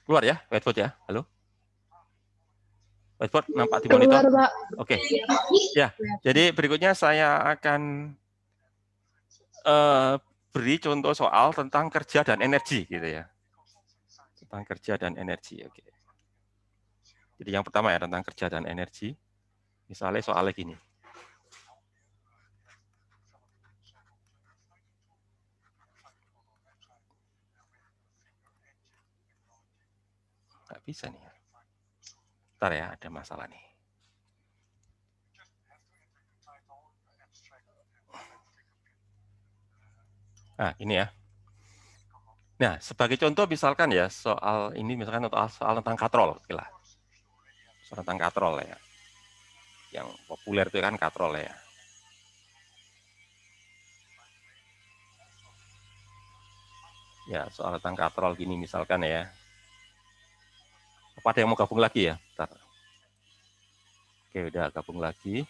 Keluar ya, whiteboard ya. Halo? Whiteboard nampak di monitor? Keluar, Pak. Oke. Ya, jadi berikutnya saya akan beri contoh soal tentang kerja dan energi gitu ya. Tentang kerja dan energi. Oke. Jadi yang pertama ya tentang kerja dan energi. Misalnya soalnya gini. Nggak bisa nih. Bentar ya, ada masalah nih. Nah, ini ya. Nah, sebagai contoh misalkan ya, soal ini misalkan soal tentang katrol. Oke lah. Soal tentang katrol ya. Yang populer itu kan katrol ya. Ya, soal tentang katrol gini misalkan ya. Apa ada yang mau gabung lagi ya? Bentar. Oke, udah gabung lagi.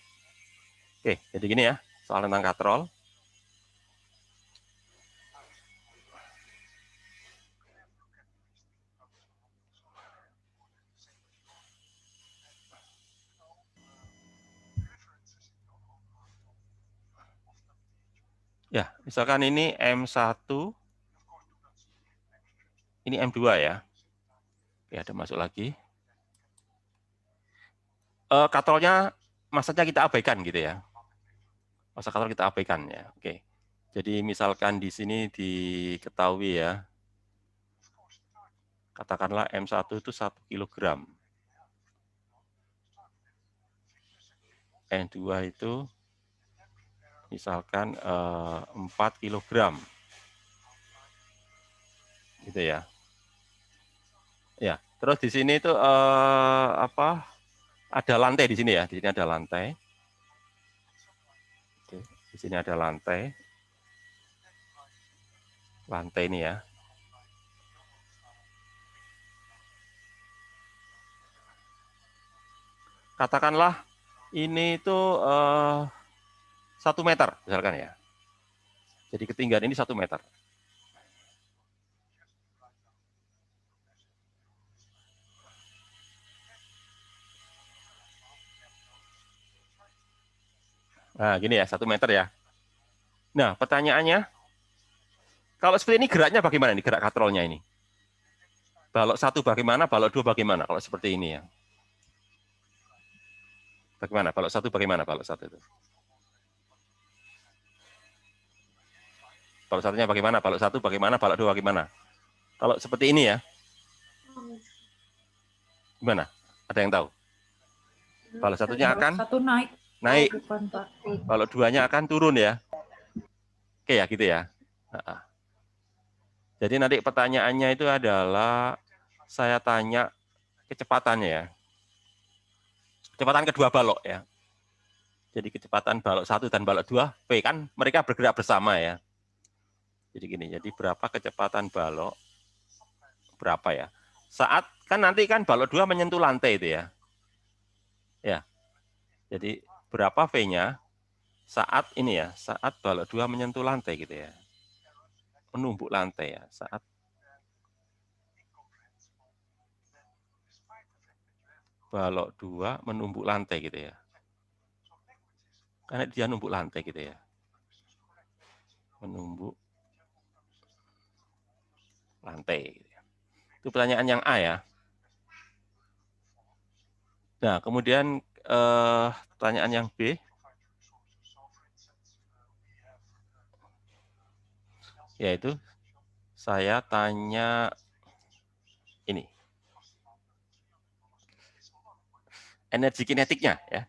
Oke, jadi gini ya, soal tentang katrol. Ya, misalkan ini M1, ini M2 ya. Oke, ada masuk lagi. Katrolnya, masanya kita abaikan gitu ya. Masa katrol kita abaikan ya. Oke. Jadi misalkan di sini diketahui ya, katakanlah M1 itu 1 kilogram. N2 itu misalkan 4 kilogram. Gitu ya. Ya, terus di sini itu apa? Ada lantai di sini ya. Di sini ada lantai. Oke, di sini ada lantai. Lantai ini ya. Katakanlah ini itu 1 meter misalkan ya. Jadi ketinggian ini 1 meter. Nah, gini ya, 1 meter ya. Nah, pertanyaannya, kalau seperti ini geraknya bagaimana nih, gerak katrolnya ini? Balok 1 bagaimana, balok 2 bagaimana kalau seperti ini ya? Bagaimana? Balok 1 bagaimana? Balok 1 itu. Balok 1-nya bagaimana? Balok 1 bagaimana? Balok 2 bagaimana? Kalau seperti ini ya, gimana? Ada yang tahu? Balok 1-nya Balok akan 1 naik. naik, Oh, bukan, Pak. balok 2-nya akan turun ya. Oke ya, gitu ya. Nah, jadi nanti pertanyaannya itu adalah, saya tanya kecepatannya ya. Kecepatan kedua balok ya. Jadi kecepatan balok 1 dan balok 2, V kan mereka bergerak bersama ya. Jadi gini, jadi berapa kecepatan balok, berapa ya. Saat, kan nanti kan balok 2 menyentuh lantai itu ya. Ya, jadi berapa V-nya saat ini ya, saat balok 2 menyentuh lantai gitu ya. Menumbuk lantai ya, saat balok 2 menumbuk lantai gitu ya. Karena dia numbuk lantai gitu ya. Menumbuk lantai. Gitu ya. Itu pertanyaan yang A ya. Nah, kemudian pertanyaan yang B. Yaitu saya tanya ini. Energi kinetiknya ya.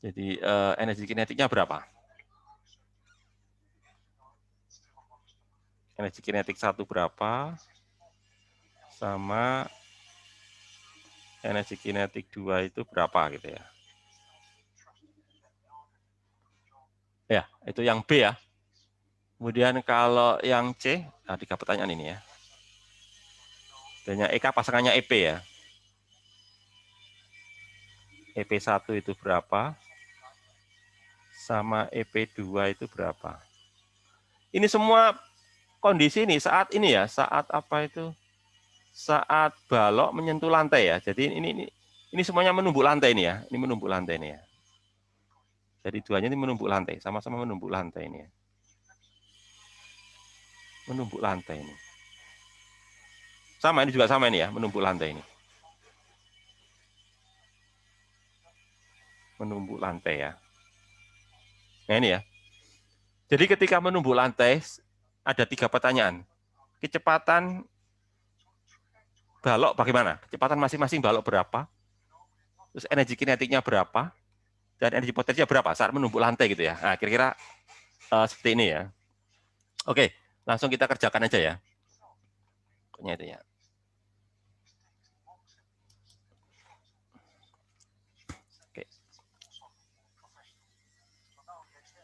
Jadi energi kinetiknya berapa? Energi kinetik 1 berapa? Sama energi kinetik 2 itu berapa gitu ya. Ya, itu yang B ya. Kemudian kalau yang C, nah 3 pertanyaan ini ya. Dan yang EK pasangannya EP ya. EP1 itu berapa? Sama EP2 itu berapa? Ini semua kondisi ini saat ini ya, saat apa itu? saat balok menyentuh lantai ya. Jadi ini semuanya menumbuk lantai ini ya. Ini menumbuk lantai ini ya. Jadi duanya ini menumbuk lantai, sama-sama menumbuk lantai ini ya. Menumbuk lantai ini. Sama ini juga sama ini ya, menumbuk lantai ini. Menumbuk lantai ya. Nah ini ya. Jadi ketika menumbuk lantai ada 3 pertanyaan. Kecepatan balok bagaimana? Kecepatan masing-masing balok berapa? Terus energi kinetiknya berapa? Dan energi potensinya berapa saat menumbuk lantai gitu ya. Nah, kira-kira seperti ini ya. Oke, langsung kita kerjakan aja ya. Pokoknya itu ya. Oke.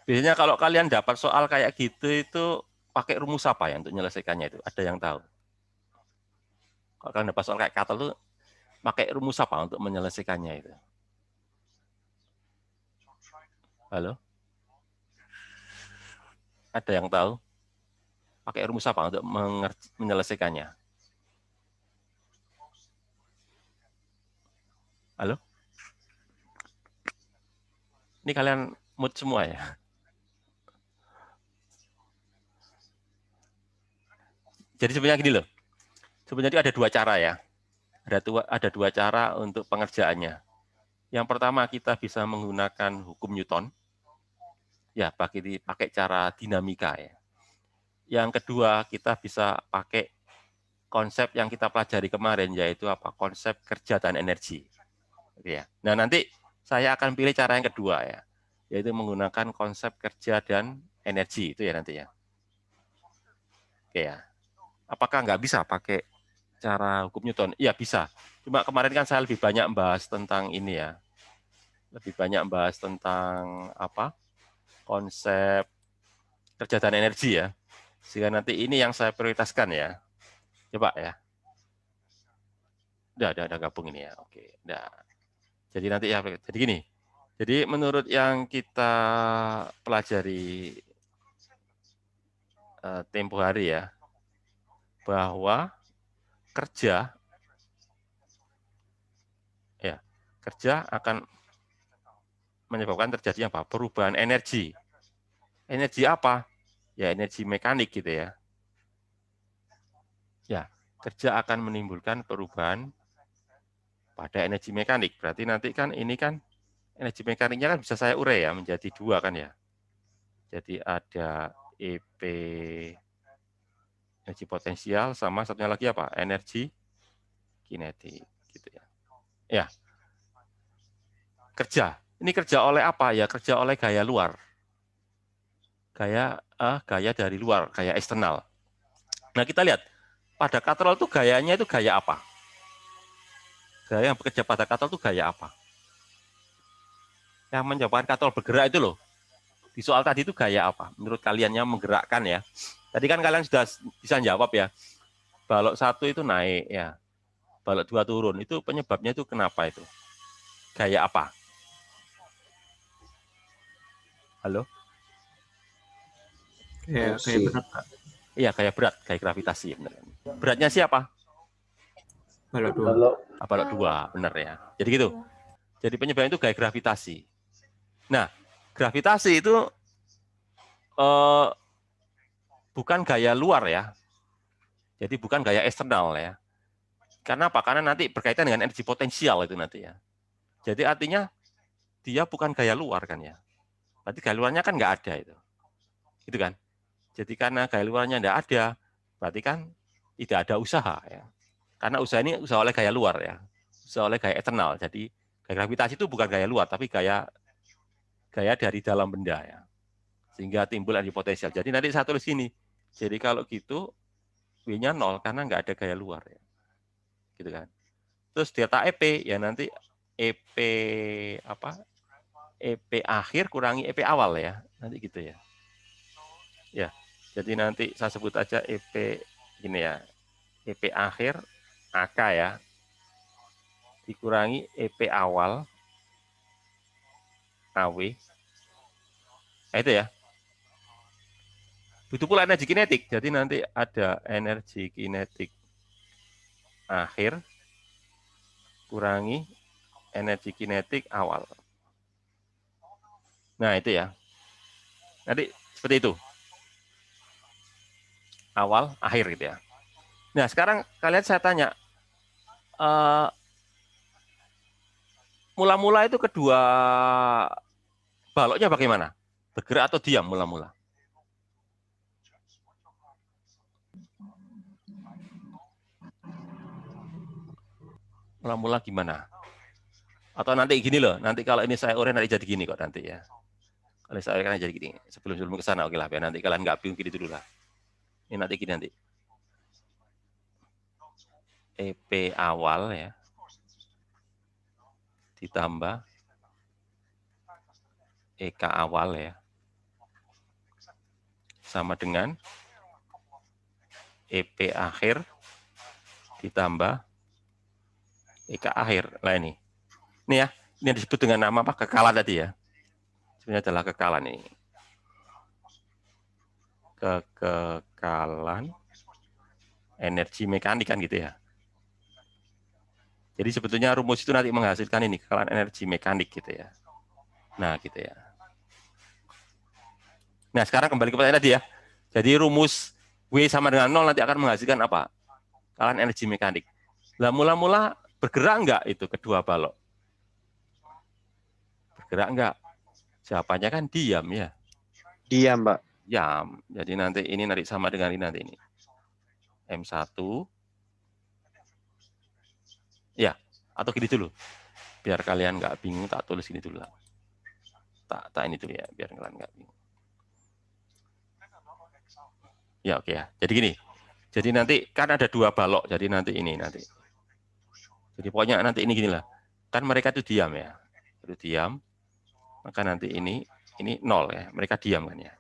Biasanya kalau kalian dapat soal kayak gitu itu pakai rumus apa ya untuk menyelesaikannya itu? Ada yang tahu? Kalau kalian dapat soal kayak kata itu pakai rumus apa untuk menyelesaikannya itu? Halo? Ada yang tahu? Pakai rumus apa untuk menyelesaikannya? Halo? Ini kalian mood semua ya? Jadi sebenarnya gini loh. Sebenarnya ada 2 cara ya. Ada dua cara untuk pengerjaannya. Yang pertama kita bisa menggunakan hukum Newton. Ya, pakai cara dinamika ya. Yang kedua kita bisa pakai konsep yang kita pelajari kemarin yaitu apa? Konsep kerja dan energi. Ya. Nah, nanti saya akan pilih cara yang kedua ya, yaitu menggunakan konsep kerja dan energi itu ya nanti ya. Oke ya. Apakah nggak bisa pakai cara hukum Newton? Iya bisa. Cuma kemarin kan saya lebih banyak membahas tentang ini ya. Lebih banyak membahas tentang apa? Konsep kerja dan energi ya. Sehingga nanti ini yang saya prioritaskan ya. Coba ya. Udah gabung ini ya. Oke, udah. Jadi nanti ya, jadi gini. Jadi menurut yang kita pelajari tempo hari ya, bahwa kerja ya, kerja akan menyebabkan terjadinya apa? Perubahan energi. Energi apa? Ya energi mekanik gitu ya. Ya, kerja akan menimbulkan perubahan pada energi mekanik. Berarti nanti kan ini kan energi mekaniknya kan bisa saya urai ya menjadi 2 kan ya. Jadi ada EP energi potensial sama satunya lagi apa? Energi kinetik gitu ya. Ya, kerja. Ini kerja oleh apa? Ya kerja oleh gaya luar. Gaya dari luar, gaya eksternal. Nah, kita lihat pada katrol itu gayanya itu gaya apa? Gaya yang bekerja pada katrol itu gaya apa? Yang menyebabkan katrol bergerak itu loh. Di soal tadi itu gaya apa? Menurut kalian yang menggerakkan ya. Tadi kan kalian sudah bisa jawab ya. Balok 1 itu naik ya. Balok 2 turun. Itu penyebabnya itu kenapa itu? Gaya apa? Halo? Kayak berat, Pak. Iya, gaya berat, gaya gravitasi. Benar. Beratnya siapa? Balok 2. Balok 2, benar ya. Jadi gitu. Jadi penyebabnya itu gaya gravitasi. Nah, gravitasi itu bukan gaya luar ya. Jadi bukan gaya eksternal ya. Karena apa? Karena nanti berkaitan dengan energi potensial itu nanti ya. Jadi artinya dia bukan gaya luar kan ya. Berarti gaya luarnya kan nggak ada itu. Gitu kan. Jadi karena gaya luarnya nggak ada, berarti kan tidak ada usaha ya. Karena usaha ini usaha oleh gaya luar ya. Usaha oleh gaya eksternal. Jadi gaya gravitasi itu bukan gaya luar, tapi gaya dari dalam benda ya. Sehingga timbul energi potensial. Jadi nanti saya tulis sini. Jadi kalau gitu W-nya 0 karena nggak ada gaya luar ya. Gitu kan. Terus delta EP ya nanti EP apa? EP akhir kurangi EP awal ya. Nanti gitu ya. Ya. Jadi nanti saya sebut aja EP gini ya. EP akhir AK ya. Dikurangi EP awal AW. Nah, itu ya. Itu pula energi kinetik. Jadi nanti ada energi kinetik akhir kurangi energi kinetik awal. Nah, itu ya. Nanti seperti itu. Awal, akhir gitu ya. Nah, sekarang kalian saya tanya, mula-mula itu kedua baloknya bagaimana? Bergerak atau diam mula-mula? Mula-mula gimana? Atau nanti gini loh, nanti kalau ini saya urai nanti jadi gini kok nanti ya. Kalau saya urai jadi gini. Sebelum ke sana, oke lah, biar nanti kalian nggak bingung gini dulu lah. Ini nanti gini nanti. EP awal ya, ditambah EK awal ya, sama dengan EP akhir ditambah EK akhir. Lah ini ya, ini yang disebut dengan nama apa? Kekalan tadi ya. Sebenarnya adalah kekalan ini. Kekekalan energi mekanik kan gitu ya. Jadi sebetulnya rumus itu nanti menghasilkan ini, kekekalan energi mekanik gitu ya. Nah, gitu ya. Nah, sekarang kembali ke pertanyaan tadi ya. Jadi rumus W sama dengan 0 nanti akan menghasilkan apa? Kekekalan energi mekanik. Lah mula-mula bergerak enggak itu kedua balok? Bergerak enggak? Jawabannya kan diam ya. Diam, Pak. Diam. Jadi nanti ini nanti sama dengan ini nanti ini. M1. Ya, atau gini dulu. Biar kalian nggak bingung, tak tulis gini dulu lah. Tak ini dulu ya, biar kalian nggak bingung. Ya, oke ya. Jadi gini. Jadi nanti kan ada dua balok. Jadi nanti ini nanti. Jadi pokoknya nanti ini gini lah. Kan mereka itu diam ya. Itu diam. Maka nanti ini 0 ya. Mereka diam kan ya.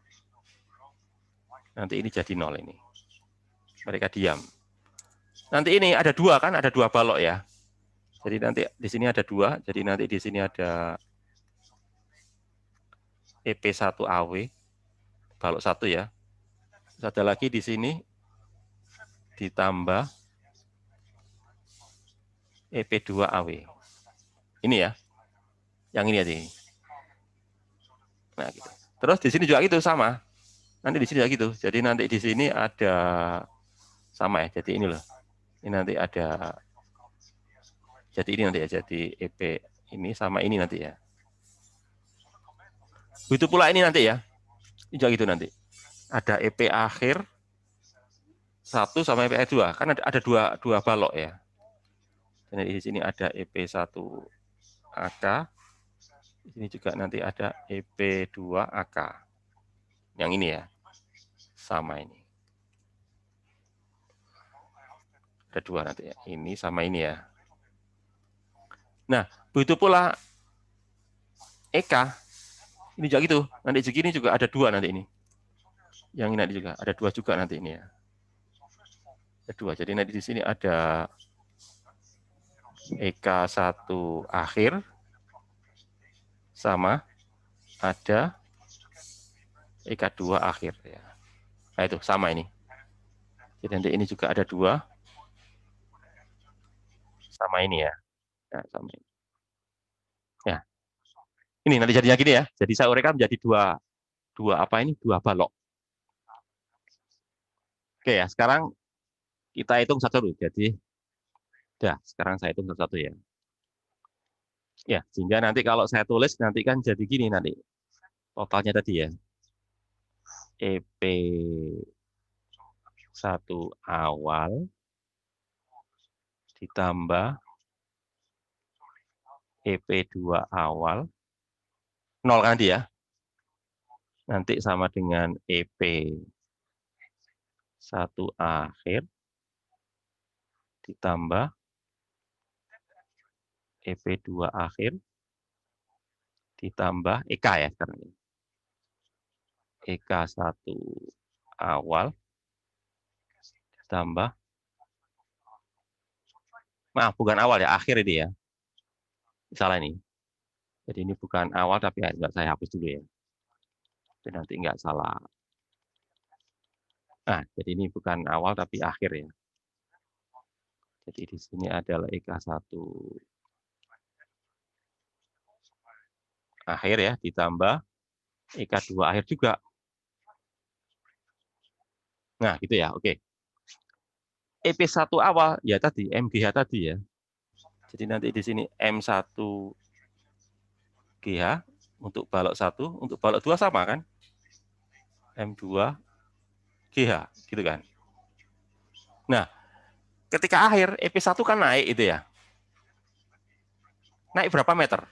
Nanti ini jadi 0 ini. Mereka diam. Nanti ini ada dua kan, ada dua balok ya. Jadi nanti di sini ada dua. Jadi nanti di sini ada EP1AW. Balok 1 ya. Terus ada lagi di sini ditambah EP2AW. Ini ya. Yang ini aja. Nah, gitu. Terus di sini juga gitu sama. Nanti di sini juga gitu. Jadi nanti di sini ada sama ya. Jadi ini loh. Ini nanti ada. Jadi ini nanti ya. Jadi EP ini sama ini nanti ya. Begitu pula ini nanti ya. Ini juga gitu nanti. Ada EP akhir 1 sama EP 2. Kan ada dua balok ya. Dan di sini ada EP1AK. Di sini juga nanti ada EP2AK. Yang ini ya. Sama ini. Ada dua nanti ya. Ini sama ini ya. Nah, begitu pula EK. Ini juga gitu. Nanti segini juga ada dua nanti ini. Yang ini nanti juga. Ada dua juga nanti ini ya. Ada dua. Jadi nanti di sini ada EK1 akhir. Sama ada EK2 akhir ya. Nah itu sama ini. Jadi nanti ini juga ada dua. Sama ini ya. Nah, sama ini. Ya. Ini nanti jadinya gini ya. Jadi saya uraikan menjadi dua apa ini? Dua balok. Oke ya, sekarang kita hitung satu-satu. Jadi sekarang saya hitung satu-satu ya. Ya, sehingga nanti kalau saya tulis nanti kan jadi gini nanti. Totalnya tadi ya. EP1 awal ditambah EP2 awal 0 kan dia. Nanti sama dengan EP1 akhir ditambah EP2 akhir ditambah EK ya sekarang ini. EK1 awal ditambah, maaf bukan awal ya, akhir ini ya. Salah ini. Jadi ini bukan awal tapi enggak, saya hapus dulu ya. Jadi nanti enggak salah. Nah, jadi ini bukan awal tapi akhir ya. Jadi di sini adalah EK1 akhir ya, ditambah EK2 akhir juga. Nah, gitu ya, oke. EP1 awal, ya tadi, MGH tadi ya. Jadi nanti di sini M1 GH untuk balok 1, untuk balok 2 sama kan? M2 GH, gitu kan. Nah, ketika akhir EP1 kan naik itu ya. Naik berapa meter?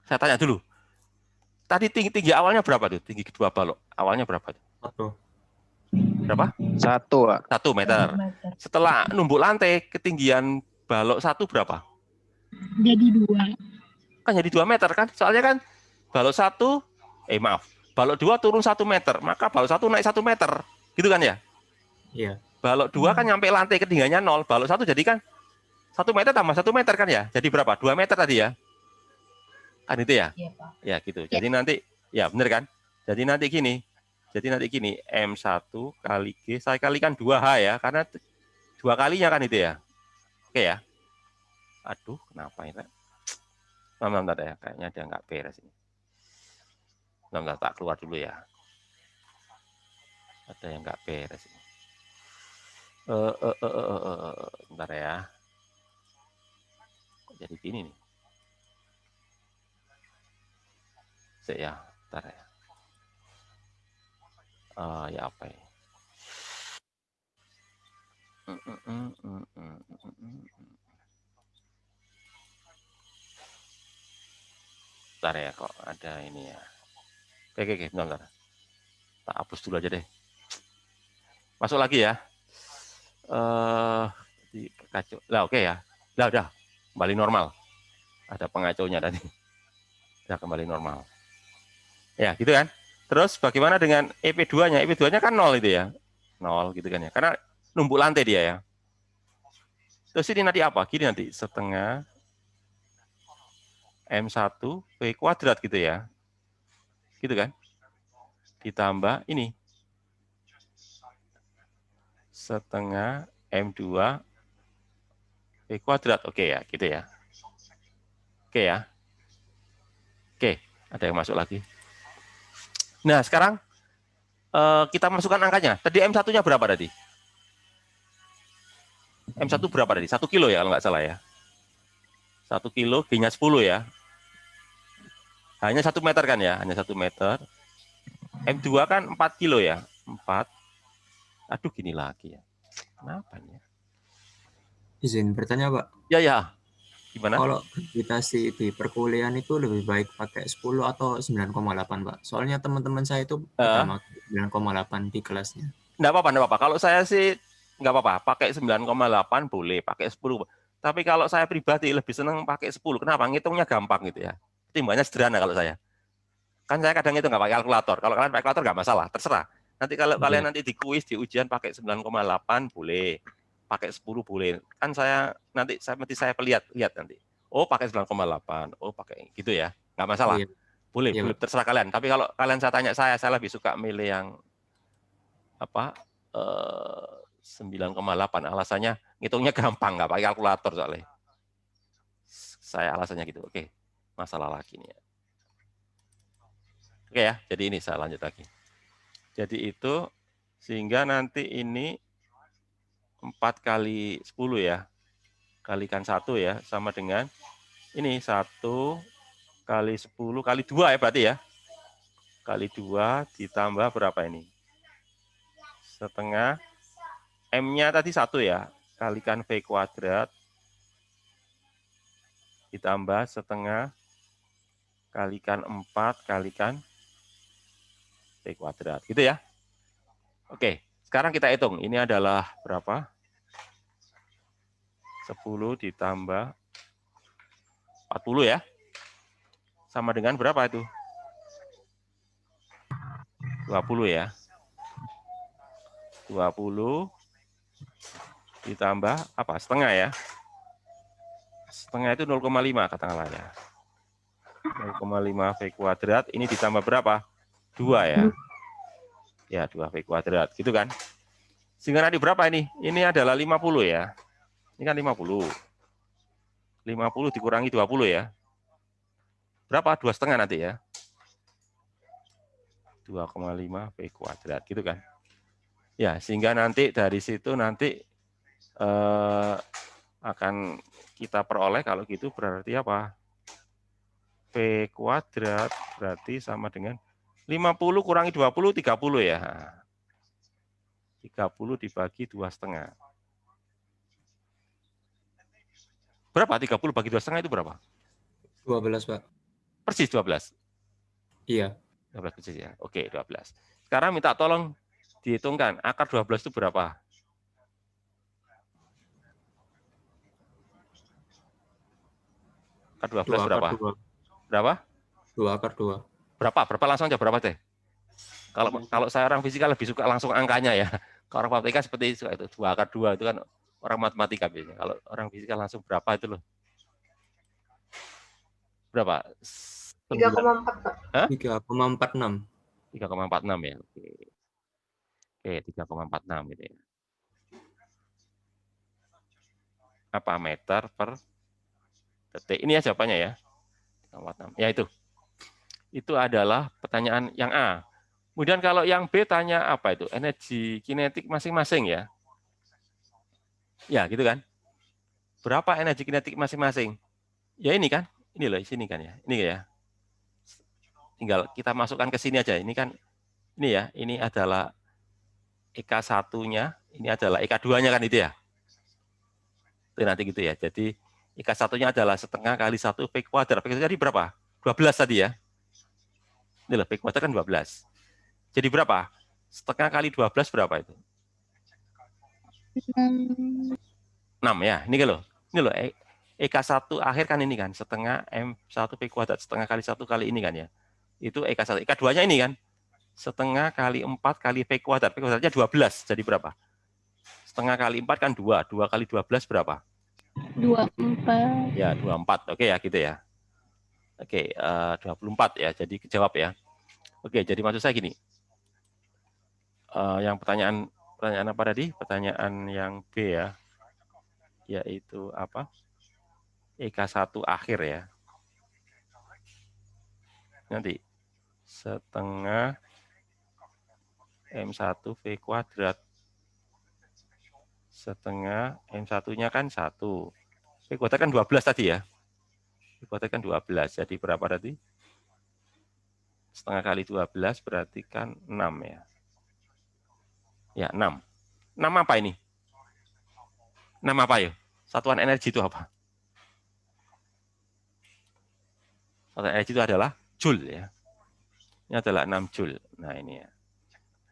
Saya tanya dulu. Tadi tinggi awalnya berapa tuh? Tinggi kedua balok. Awalnya berapa tuh? 1. Berapa? 1, Pak. 1 meter. Setelah numbuk lantai, ketinggian balok 1 berapa? Jadi 2. Kan jadi 2 meter kan? Soalnya kan balok 1, balok 2 turun 1 meter. Maka balok 1 naik 1 meter. Gitu kan ya? Iya. Balok 2 kan nyampe lantai ketinggiannya 0. Balok 1 jadi kan 1 meter tambah 1 meter kan ya? Jadi berapa? 2 meter tadi ya? Kan itu ya? Iya, Pak. Ya gitu. Jadi nanti, ya bener kan? Jadi nanti gini, M1 kali G, saya kalikan 2H ya, karena 2 kalinya kan itu ya. Oke ya. Aduh, kenapa ini? Bentar ya, kayaknya ada nggak beres ini. Bentar, tak keluar dulu ya. Ada yang nggak beres ini. Bentar ya. Kok jadi gini nih? Ya, bentar ya. Ya apa ya? Bentar ya, kok ada ini ya. Oke, bentar. Tak hapus dulu aja deh. Masuk lagi ya. Kacau. Lah oke ya. Lah udah kembali normal. Ada pengacaunya tadi. Udah kembali normal. Ya, gitu kan. Terus bagaimana dengan EP2-nya? EP2-nya kan 0 itu ya. 0 gitu kan ya. Karena numpuk lantai dia ya. Terus ini nanti apa? Gini nanti setengah M1 V kuadrat gitu ya. Gitu kan. Ditambah ini. Setengah M2 V kuadrat. Oke ya, gitu ya. Oke ya. Oke, ada yang masuk lagi. Nah, sekarang kita masukkan angkanya. Tadi M1-nya berapa tadi? M1 berapa tadi? 1 kilo ya kalau nggak salah ya. 1 kilo, G-nya 10 ya. Hanya 1 meter kan ya, hanya 1 meter. M2 kan 4 kilo ya. 4. Aduh, gini lagi ya. Kenapa nih? Izin bertanya, Pak. Ya. Gimana? Kalau gravitasi di perkuliahan itu lebih baik pakai 10 atau 9,8, Pak? Soalnya teman-teman saya itu pertama 9,8 di kelasnya. Nggak apa-apa. Kalau saya sih nggak apa-apa. Pakai 9,8 boleh, pakai 10. Tapi kalau saya pribadi lebih senang pakai 10. Kenapa? Ngitungnya gampang gitu ya. Timbangnya sederhana kalau saya. Kan saya kadang itu nggak pakai kalkulator. Kalau kalian pakai kalkulator nggak masalah, terserah. Nanti kalau kalian nanti di kuis, di ujian pakai 9,8 boleh. Pakai 10 boleh. Kan saya nanti saya lihat nanti. Oh, pakai 9,8. Oh, pakai gitu ya. Nggak masalah. Iya. Boleh, Iya, terserah kalian. Tapi kalau kalian saya tanya saya lebih suka milih yang apa? 9,8. Alasannya ngitungnya gampang, nggak pakai kalkulator soalnya. Saya alasannya gitu. Oke. Masalah lagi nih ya. Oke ya, jadi ini saya lanjut lagi. Jadi itu sehingga nanti ini 4 kali 10 ya. Kalikan 1 ya, sama dengan ini 1 kali 10 kali 2 ya berarti ya. Kali 2 ditambah berapa ini? Setengah. M-nya tadi 1 ya. Kalikan V kuadrat. Ditambah setengah. Kalikan 4 kalikan V kuadrat. Gitu ya. Oke, sekarang kita hitung. Ini adalah berapa? 10 ditambah 40 ya. Sama dengan berapa itu? 20 ya. 20 ditambah apa? Setengah ya. Setengah itu 0,5 katakanlah ya. 0,5 V kuadrat. Ini ditambah berapa? 2 ya. Ya, 2 V kuadrat. Gitu kan. Sehingga nanti berapa ini? Ini adalah 50 ya. Ini kan 50. 50 dikurangi 20 ya. Berapa? 2,5 nanti ya. 2,5 P kuadrat gitu kan. Ya, sehingga nanti dari situ nanti akan kita peroleh kalau gitu berarti apa? P kuadrat berarti sama dengan 50 kurangi 20, 30 ya. 30 dibagi 2,5. Berapa? 30 bagi 2,5 itu berapa? 12, Pak. Persis 12. Iya. 12 persis ya. Oke, 12. Sekarang minta tolong dihitungkan akar 12 itu berapa? Akar 12 berapa? 2 Berapa? 2 akar 2. Berapa? Berapa langsung aja berapa teh? Kalau saya orang fisika lebih suka langsung angkanya ya. Kalau orang matematika seperti itu 2 akar 2 itu kan orang matematika biasanya. Kalau orang fisika langsung berapa itu loh? Berapa? 3,4, Pak. 3,46. 3,46 ya. Oke. Oke, 3,46 gitu ya. Apa meter per detik? Ini ya jawabannya ya. 3,46. Ya itu. Itu adalah pertanyaan yang A. Kemudian kalau yang B tanya apa itu? Energi kinetik masing-masing ya. Ya, gitu kan. Berapa energi kinetik masing-masing? Ya ini kan. Ini loh, sini kan ya. Ini ya. Tinggal kita masukkan ke sini aja. Ini kan ini ya, ini adalah EK1-nya, ini adalah EK2-nya kan itu ya. Itu nanti gitu ya. Jadi EK1-nya adalah setengah kali 1 P kuadrat. P kuadrat tadi berapa? 12 tadi ya. Ini loh, P kuadrat kan 12. Jadi berapa? Setengah kali 12 berapa itu? 6 ya. Ini loh. Ini loh, EK1 akhir kan ini kan. Setengah M1 P kuadrat. Setengah kali 1 kali ini kan ya. Itu EK1. EK2-nya ini kan. Setengah kali 4 kali P kuadrat. P kuadratnya 12. Jadi berapa? Setengah kali 4 kan 2. 2 kali 12 berapa? 24. Ya, 24. Oke ya, gitu ya. Oke, 24 ya. Jadi jawab ya. Oke, jadi maksud saya gini. Yang pertanyaan apa tadi? Pertanyaan yang B ya. Yaitu apa? EK1 akhir ya. Nanti setengah M1 V kuadrat. Setengah M1-nya kan 1. V kuadrat kan 12 tadi ya. V kuadrat kan 12. Jadi berapa tadi? Setengah kali 12 berarti kan 6 ya. Ya, 6. 6 apa ini? 6 apa ya? Satuan energi itu apa? Satuan energi itu adalah Joule ya. Ini adalah 6 Joule. Nah, ini ya.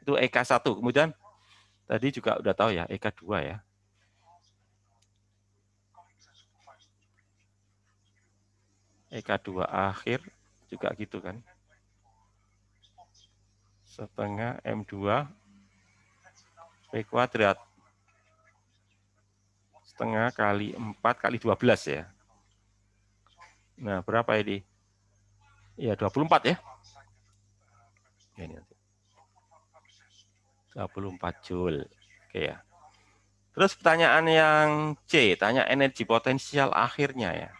Itu EK1. Kemudian tadi juga udah tahu ya, EK2 ya. EK2 akhir juga gitu kan. Setengah M2 P kuadrat. Setengah kali 4 kali 12 ya. Nah, berapa ini? Ya, 24 ya. Ini nanti. 24 Joule. Oke ya. Terus pertanyaan yang C, tanya energi potensial akhirnya ya.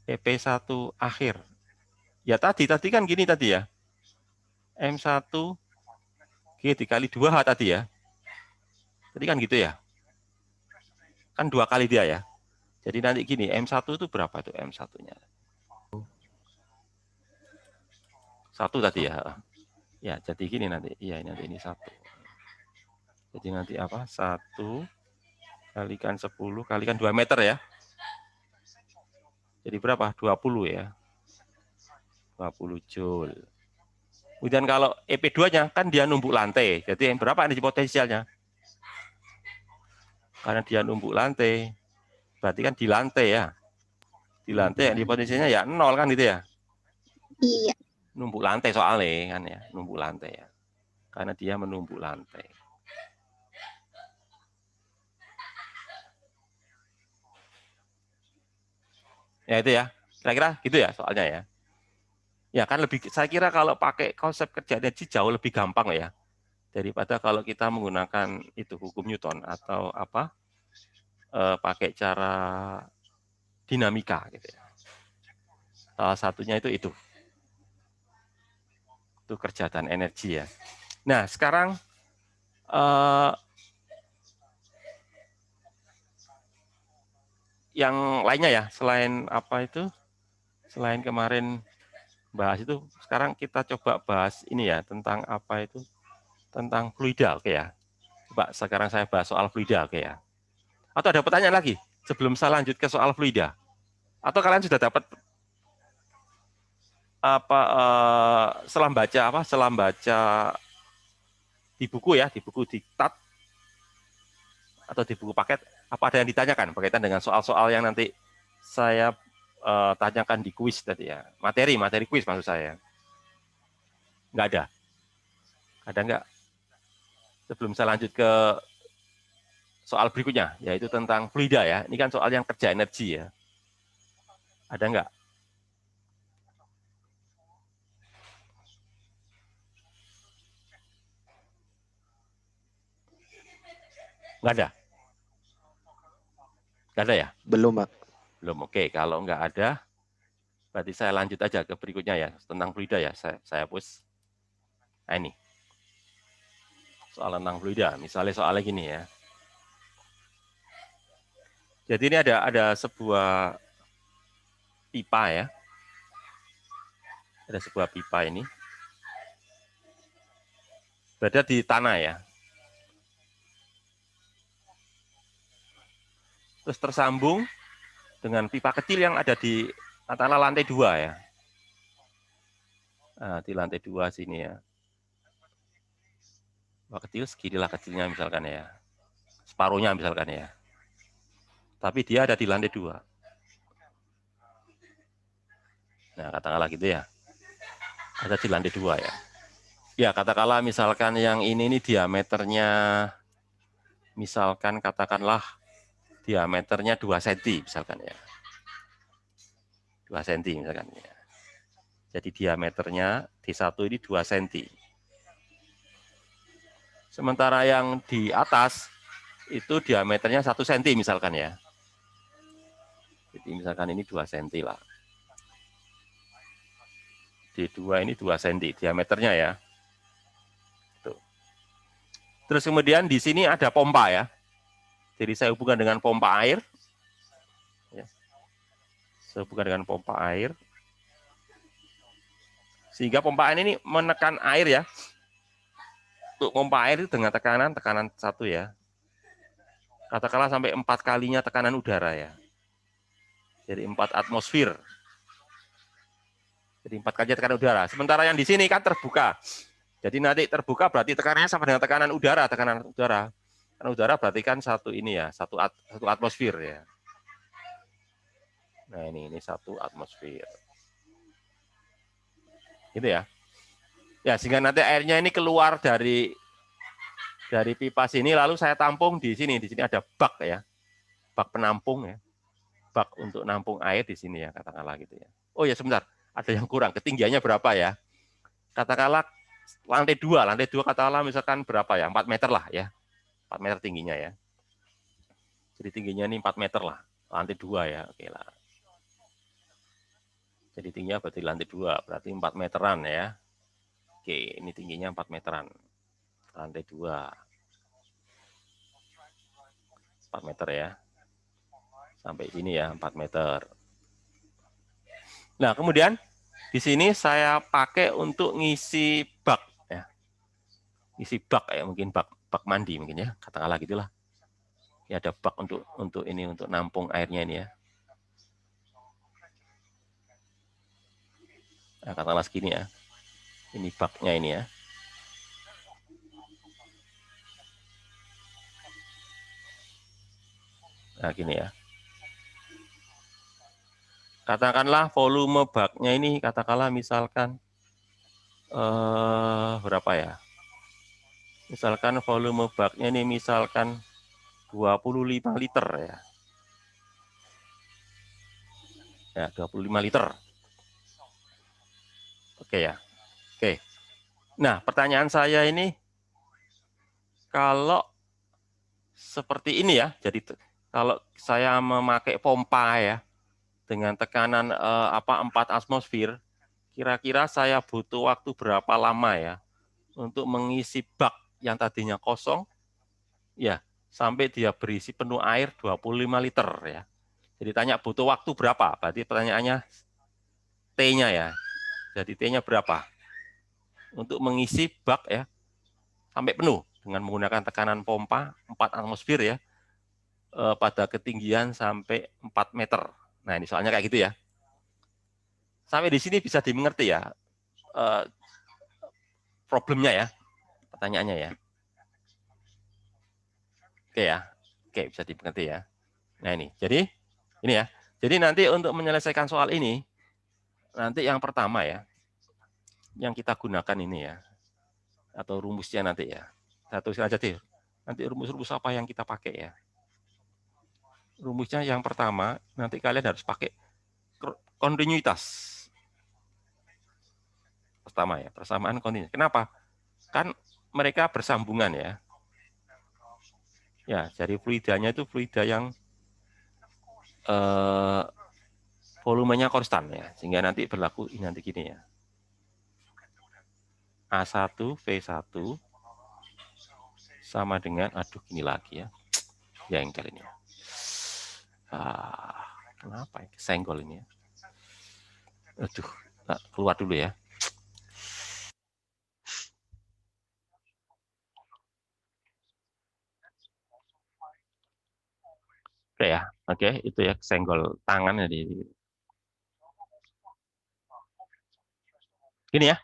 EP1 akhir. Ya tadi kan gini tadi ya. M1 G dikali 2H tadi ya. Tadi kan gitu ya. Kan 2 kali dia ya. Jadi nanti gini, M1 itu berapa tuh M1-nya? 1 tadi ya. Ya, jadi gini nanti. Iya, nanti ini 1. Jadi nanti apa? 1 kalikan 10 kalikan 2 meter ya. Jadi berapa? 20 ya. 20 Joule. Kemudian kalau EP2-nya kan dia numpuk lantai. Jadi berapa energi potensialnya? Karena dia numpuk lantai. Berarti kan di lantai ya. Di lantai energi potensialnya ya 0 kan gitu ya. Iya. Numpuk lantai soalnya kan ya. Numpuk lantai ya. Karena dia menumpuk lantai. Ya itu ya. Kira-kira gitu ya soalnya ya. Ya kan lebih, saya kira kalau pakai konsep kerja energi jauh lebih gampang ya daripada kalau kita menggunakan itu hukum Newton atau apa pakai cara dinamika gitu ya. Salah satunya itu kerja dan energi ya. Nah sekarang yang lainnya ya selain apa itu, selain kemarin bahas itu, sekarang kita coba bahas ini ya tentang apa itu, tentang fluida, oke ya. Coba sekarang saya bahas soal fluida, oke ya. Atau ada pertanyaan lagi sebelum saya lanjut ke soal fluida? Atau kalian sudah dapat apa setelah baca di buku ya, di buku diktat atau di buku paket, apa ada yang ditanyakan berkaitan dengan soal-soal yang nanti saya tanyakan di kuis tadi ya, materi kuis maksud saya. Nggak ada? Ada nggak? Sebelum saya lanjut ke soal berikutnya, yaitu tentang fluida ya. Ini kan soal yang kerja energi ya. Ada nggak? Nggak ada? Nggak ada ya? Belum, Pak. Belum, oke. Kalau nggak ada, berarti saya lanjut aja ke berikutnya ya, tentang fluida ya. Saya hapus. Nah ini, soal tentang fluida. Misalnya soalnya gini ya. Jadi ini ada sebuah pipa ya. Ada sebuah pipa ini. Berada di tanah ya. Terus tersambung dengan pipa kecil yang ada di katakanlah lantai 2 ya. Nah, di lantai 2 sini ya. Pipa kecil seginilah kecilnya misalkan ya. Separuhnya misalkan ya. Tapi dia ada di lantai 2. Nah, katakanlah gitu ya. Ada di lantai 2 ya. Ya, katakanlah misalkan yang ini diameternya, misalkan katakanlah diameternya 2 cm misalkan ya. 2 cm misalkan ya. Jadi diameternya D1 ini 2 cm. Sementara yang di atas itu diameternya 1 cm misalkan ya. Jadi misalkan ini 2 cm lah. D2 ini 2 cm diameternya ya. Tuh. Terus kemudian di sini ada pompa ya. Jadi saya hubungkan dengan pompa air. Ya. Saya hubungkan dengan pompa air. Sehingga pompa air ini menekan air ya. Untuk pompa air itu dengan tekanan 1 ya. Katakanlah sampai 4 kalinya tekanan udara ya. Jadi 4 atmosfer. Jadi 4 kali tekanan udara. Sementara yang di sini kan terbuka. Jadi nanti terbuka berarti tekanannya sama dengan tekanan udara. Tekanan udara berarti kan 1 ini ya, 1 atmosfer ya. Nah ini 1 atmosfer. Gitu ya. Ya sehingga nanti airnya ini keluar dari pipa sini, lalu saya tampung di sini. Di sini ada bak ya, bak penampung ya, bak untuk nampung air di sini ya, katakanlah gitu ya. Oh ya sebentar, ada yang kurang. Ketinggiannya berapa ya? Katakanlah lantai 2 katakanlah misalkan berapa ya? 4 meter lah ya, 4 meter tingginya ya. Jadi tingginya ini 4 meter lah, lantai 2 ya, oke lah. Jadi tingginya berarti lantai 2, berarti 4 meteran ya. Oke, ini tingginya 4 meteran, lantai 2. 4 meter ya. Sampai sini ya, 4 meter. Nah, kemudian di sini saya pakai untuk ngisi bak ya. Ngisi bak ya, mungkin bak mandi mungkin ya, katakanlah gitulah. Ya ada bak untuk ini, untuk nampung airnya ini ya. Nah, katakanlah segini ya. Ini baknya ini ya. Nah, gini ya. Katakanlah volume baknya ini, katakanlah misalkan berapa ya? Misalkan volume baknya ini misalkan 25 liter ya. Ya, 25 liter. Oke ya. Oke. Nah, pertanyaan saya ini, kalau seperti ini ya, jadi kalau saya memakai pompa ya, dengan tekanan 4 atmosfer, kira-kira saya butuh waktu berapa lama ya untuk mengisi bak yang tadinya kosong, ya, sampai dia berisi penuh air 25 liter ya. Jadi tanya butuh waktu berapa, berarti pertanyaannya T-nya ya. Jadi T-nya berapa? Untuk mengisi bak ya, sampai penuh dengan menggunakan tekanan pompa 4 atmosfer ya, pada ketinggian sampai 4 meter. Nah, ini soalnya kayak gitu ya. Sampai di sini bisa dimengerti ya problemnya ya, pertanyaannya ya. Oke ya, oke bisa dimengerti ya. Nah ini, jadi ini ya. Jadi nanti untuk menyelesaikan soal ini, nanti yang pertama ya, yang kita gunakan ini ya, atau rumusnya nanti ya. Saya tuliskan aja deh. Nanti rumus-rumus apa yang kita pakai ya. Rumusnya yang pertama, nanti kalian harus pakai kontinuitas. Pertama ya, persamaan kontinuitas. Kenapa? Kan mereka bersambungan ya. Ya, jadi fluidanya itu fluida yang volumenya konstan ya, sehingga nanti berlaku ini nanti gini ya. A1 V1 sama dengan, aduh gini lagi ya. Jengkel ini ya. Kenapa ya? Kesenggol ini ya. Aduh, nah, keluar dulu ya. Oke ya, oke itu ya kesenggol tangan jadi. Gini ya,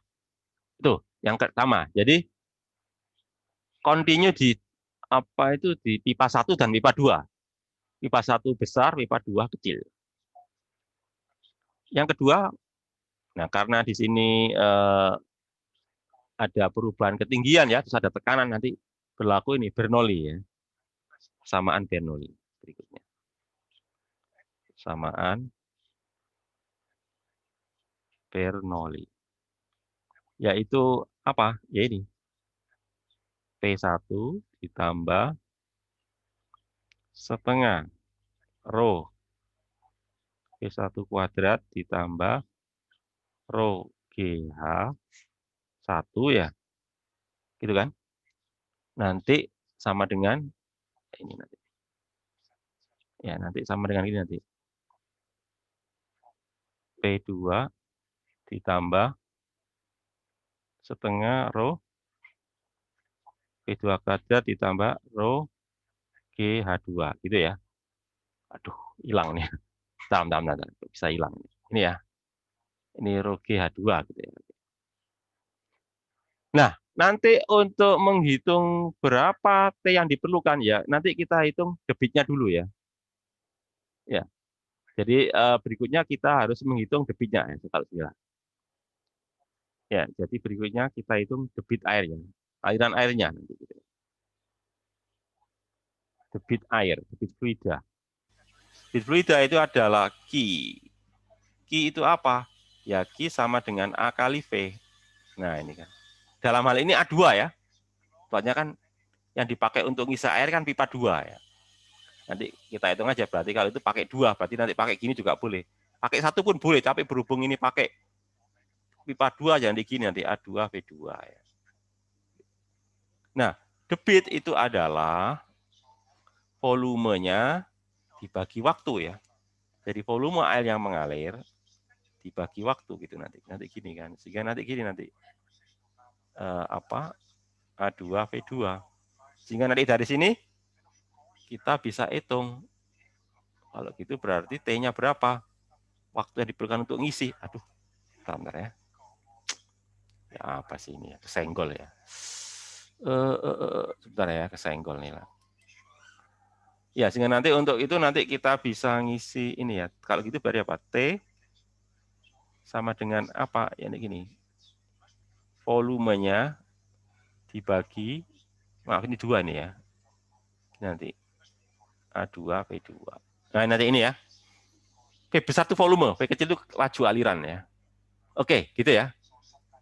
itu yang pertama. Jadi continue di apa itu di pipa 1 dan pipa 2. Pipa 1 besar, pipa 2 kecil. Yang kedua, nah karena di sini ada perubahan ketinggian ya, terus ada tekanan nanti berlaku ini Bernoulli ya. Samaan Bernoulli berikutnya. Samaan Bernoulli. Yaitu apa? Ya ini. P1 ditambah setengah rho P1 kuadrat ditambah rho GH1 ya. Gitu kan? Nanti sama dengan ini nanti. Ya, nanti sama dengan ini nanti. P2 ditambah setengah rho P2 kuadrat ditambah rho GH2 gitu ya. Aduh, hilang nih. Bentar, bisa hilang. Ini ya. Ini rho GH2 gitu ya. Nah, nanti untuk menghitung berapa T yang diperlukan ya, nanti kita hitung debitnya dulu ya. Ya. Jadi berikutnya kita harus menghitung debitnya ya, kalau tidak. Ya, jadi berikutnya kita hitung debit airnya, aliran airnya nanti gitu. Debit air, debit fluida. Debit fluida itu adalah Q. Q itu apa? Ya, Q sama dengan A kali V. Nah, ini kan. Dalam hal ini A2 ya. Soalnya kan yang dipakai untuk ngisi air kan pipa 2 ya. Nanti kita hitung aja, berarti kalau itu pakai 2, berarti nanti pakai gini juga boleh. Pakai 1 pun boleh, tapi berhubung ini pakai pipa 2 jangan di gini nanti A2 V2 ya. Nah, debit itu adalah volumenya dibagi waktu ya. Jadi volume air yang mengalir dibagi waktu gitu nanti. Nanti gini kan. Sehingga nanti gini nanti A2 V2. Sehingga nanti dari sini kita bisa hitung. Kalau gitu berarti T-nya berapa? Waktu yang diperlukan untuk ngisi. Aduh, bentar ya. Ya apa sih ini ya? Kesenggol ya. Sebentar ya, kesenggol nih lah. Ya, sehingga nanti untuk itu nanti kita bisa ngisi ini ya. Kalau gitu berarti apa? T sama dengan apa? Ya ini gini. Volumenya dibagi, maaf ini 2 nih ya. Nanti A2 V2. Nah, nanti ini ya. V besar itu volume, V kecil itu laju aliran ya. Oke, gitu ya.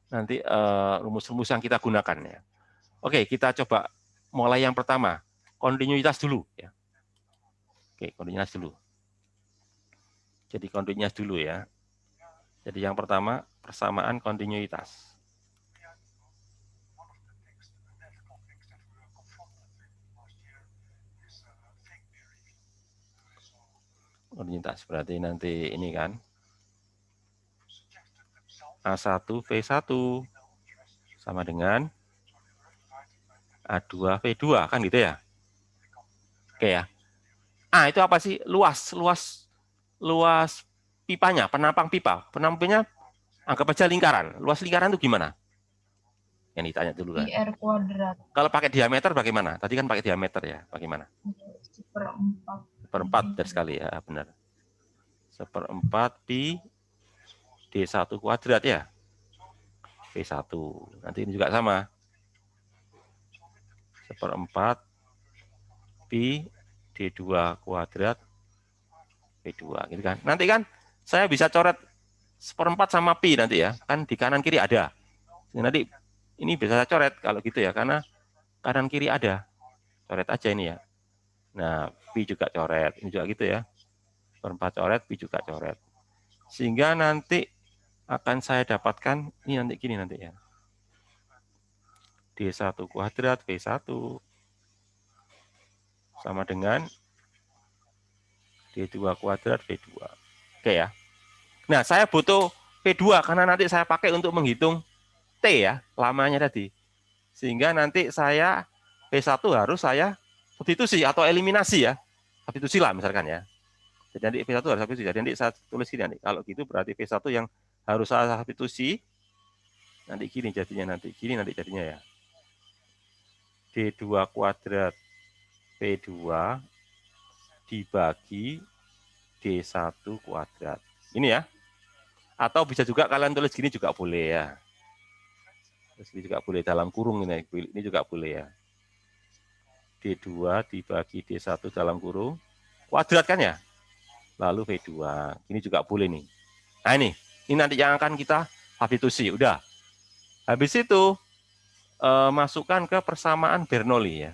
nanti rumus-rumus yang kita gunakan ya. Oke, kita coba mulai yang pertama, kontinuitas dulu ya. Oke, kontinuitas dulu. Jadi kontinuitas dulu ya. Jadi yang pertama persamaan kontinuitas. Kontinuitas berarti nanti ini kan A1 V1 sama dengan A2 V2 kan gitu ya. Oke ya. Ah, itu apa sih? Luas pipanya, penampang pipa. Penampangnya anggap aja lingkaran. Luas lingkaran itu gimana? Yang ditanya dulu kan. IR kuadrat. Kalau pakai diameter bagaimana? Tadi kan pakai diameter ya. Bagaimana? 1/4 dari sekali ya, benar. 1/4 pi D1 kuadrat ya. V1. Nanti ini juga sama. 1/4 pi D2 kuadrat V2 gitu kan. Nanti kan saya bisa coret 1/4 sama pi nanti ya. Kan di kanan kiri ada. Nanti ini bisa saya coret kalau gitu ya, karena kanan kiri ada. Coret aja ini ya. Nah, pi juga coret. Ini juga gitu ya. 1/4 coret, pi juga coret. Sehingga nanti akan saya dapatkan, ini nanti gini nanti ya. D1 kuadrat V1 sama dengan D2 kuadrat V2. Oke ya. Nah, saya butuh V2 karena nanti saya pakai untuk menghitung T ya, lamanya tadi. Sehingga nanti saya V1 harus saya substitusi atau eliminasi ya. Substitusi lah misalkan ya. Jadi nanti V1 harus substitusi. Jadi nanti saya tulis gini nanti. Kalau gitu berarti V1 yang harus saya substitusi nanti gini jadinya nanti. Gini nanti jadinya ya. D2 kuadrat V2 dibagi D1 kuadrat. Ini ya. Atau bisa juga kalian tulis gini juga boleh ya. Ini juga boleh dalam kurung ini. Ini juga boleh ya. D2 dibagi D1 dalam kurung. Kuadrat kan ya? Lalu V2. Ini juga boleh nih. Nah ini nanti yang akan kita substitusi. Udah. Habis itu masukkan ke persamaan Bernoulli ya.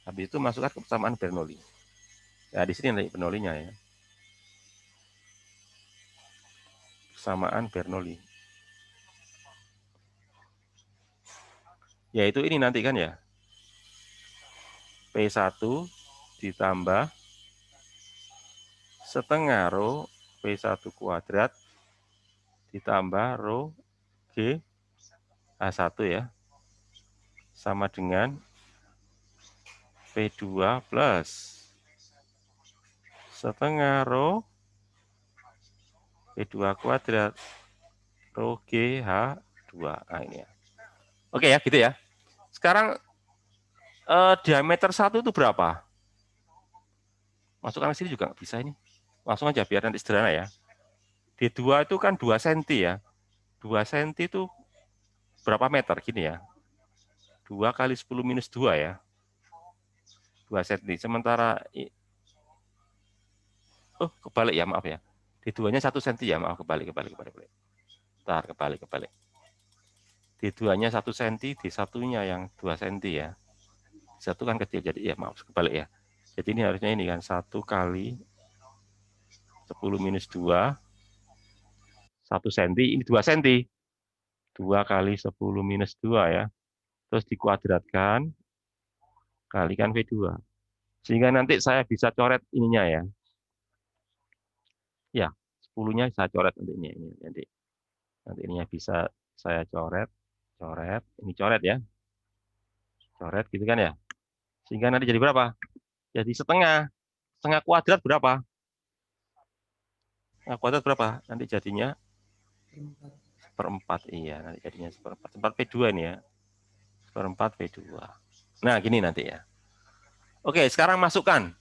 Habis itu masukkan ke persamaan Bernoulli. Ya di sini nanti Bernoullinya ya. Persamaan Bernoulli. Yaitu ini nanti kan ya. P1 ditambah setengah rho P1 kuadrat ditambah rho G A1 ya. Sama dengan P2 plus setengah rho P2 kuadrat rho G H2. Nah ini ya. Oke ya, gitu ya. Sekarang diameter 1 itu berapa? Masukkan ke sini juga bisa ini. Langsung aja biar nanti sederhana ya. D2 itu kan 2 cm ya. 2 cm itu berapa meter? Gini ya. 2 kali 10 minus 2 ya. 2 cm. Sementara, kebalik ya, maaf ya. D2-nya 1 cm ya, maaf, kebalik. Bentar, kebalik. D2-nya 1 cm, D1-nya yang 2 cm ya. D1 kan kecil, jadi ya maaf, kebalik ya. Jadi ini harusnya ini kan 1 kali 10 minus 2, 1 cm, ini 2 cm. 2 kali 10 minus 2 ya. Terus dikuadratkan, kalikan V2. Sehingga nanti saya bisa coret ininya ya. Ya, 10-nya saya coret nanti ini. Nanti ininya bisa saya coret, ini coret ya. Coret gitu kan ya. Sehingga nanti jadi berapa? Jadi setengah kuadrat berapa? Setengah kuadrat berapa? Nanti jadinya 1/4. Iya, nanti jadinya 1/4. 1/4 P2 ini ya. 1/4 P2. Nah, gini nanti ya. Oke, sekarang masukkan.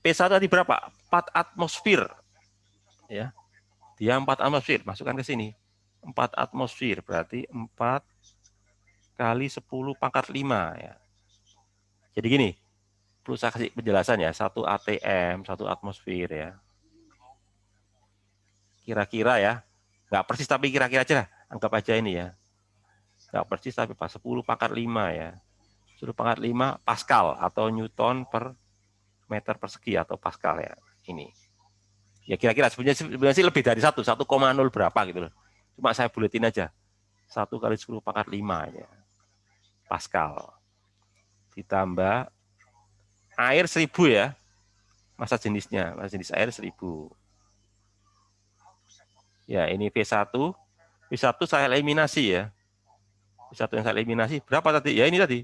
P1 tadi berapa? 4 atmosfer. Ya. Dia 4 atmosfer, masukkan ke sini. 4 atmosfer berarti 4 kali 10 pangkat 5 ya. Jadi gini, perlu saya kasih penjelasan ya, 1 ATM, 1 atmosfer ya. Kira-kira ya, nggak persis tapi kira-kira aja lah, anggap aja ini ya. Nggak persis tapi pas 10 pangkat 5 ya. 10 pangkat 5 Pascal atau Newton per meter persegi atau Pascal ya. Ini. Ya kira-kira sebenarnya sih lebih dari 1,0 berapa gitu loh. Cuma saya buletin aja. 1 kali 10 pangkat 5 ya. Pascal. Ditambah air 1000 ya. Massa jenisnya, massa jenis air 1000. Ya, ini V1. V1 saya eliminasi ya. V1 yang saya eliminasi berapa tadi? Ya ini tadi.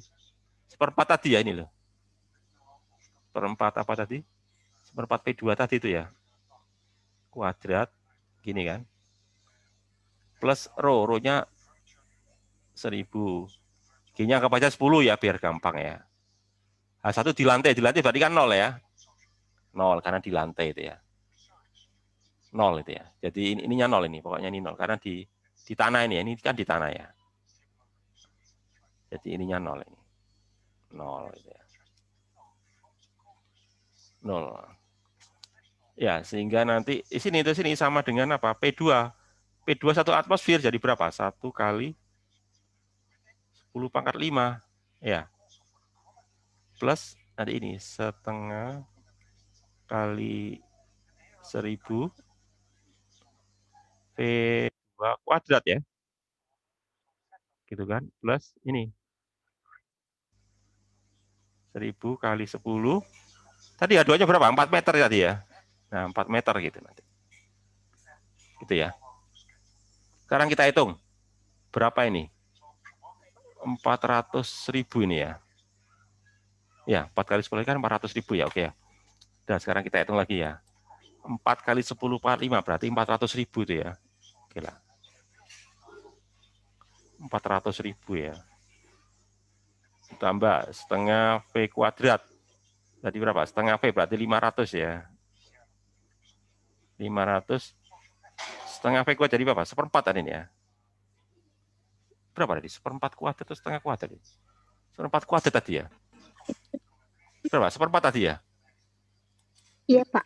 Seperempat tadi ya ini loh. Seperempat apa tadi? Seperempat P2 tadi itu ya. Kuadrat gini kan. Plus rho-nya 1000. G-nya anggap aja 10 ya biar gampang ya. H1 di lantai berarti kan 0 ya. 0 karena di lantai itu ya. 0 itu ya. Jadi ininya 0 ini, pokoknya ini 0 karena di tanah ini kan di tanah ya. Jadi ininya 0 ini. 0 itu ya. 0. Ya, sehingga nanti di sini sama dengan apa? P2. P2 1 atmosfer jadi berapa? 1 kali 10 pangkat 5. Ya. Plus nanti ini setengah kali 1000 P2 kuadrat ya. Gitu kan? Plus ini 1000 kali 10. Tadi aduannya berapa? 4 meter tadi ya. Nah, 4 meter gitu nanti. Gitu ya. Sekarang kita hitung. Berapa ini? 400.000 ini ya. Ya, 4 kali 10 kan 400.000 ya. Oke ya. Dan sekarang kita hitung lagi ya. 4 kali 10 pangkat 5 berarti 400.000 itu ya. Oke lah. 400.000 ya. Tambah setengah V kuadrat. Tadi berapa? Setengah V berarti 500 ya. 500. Setengah V kuadrat jadi berapa? Seperempat tadi ini ya. Berapa tadi? Seperempat kuadrat atau setengah kuadrat tadi? Seperempat kuadrat tadi ya. Berapa? Seperempat tadi ya? Iya, Pak.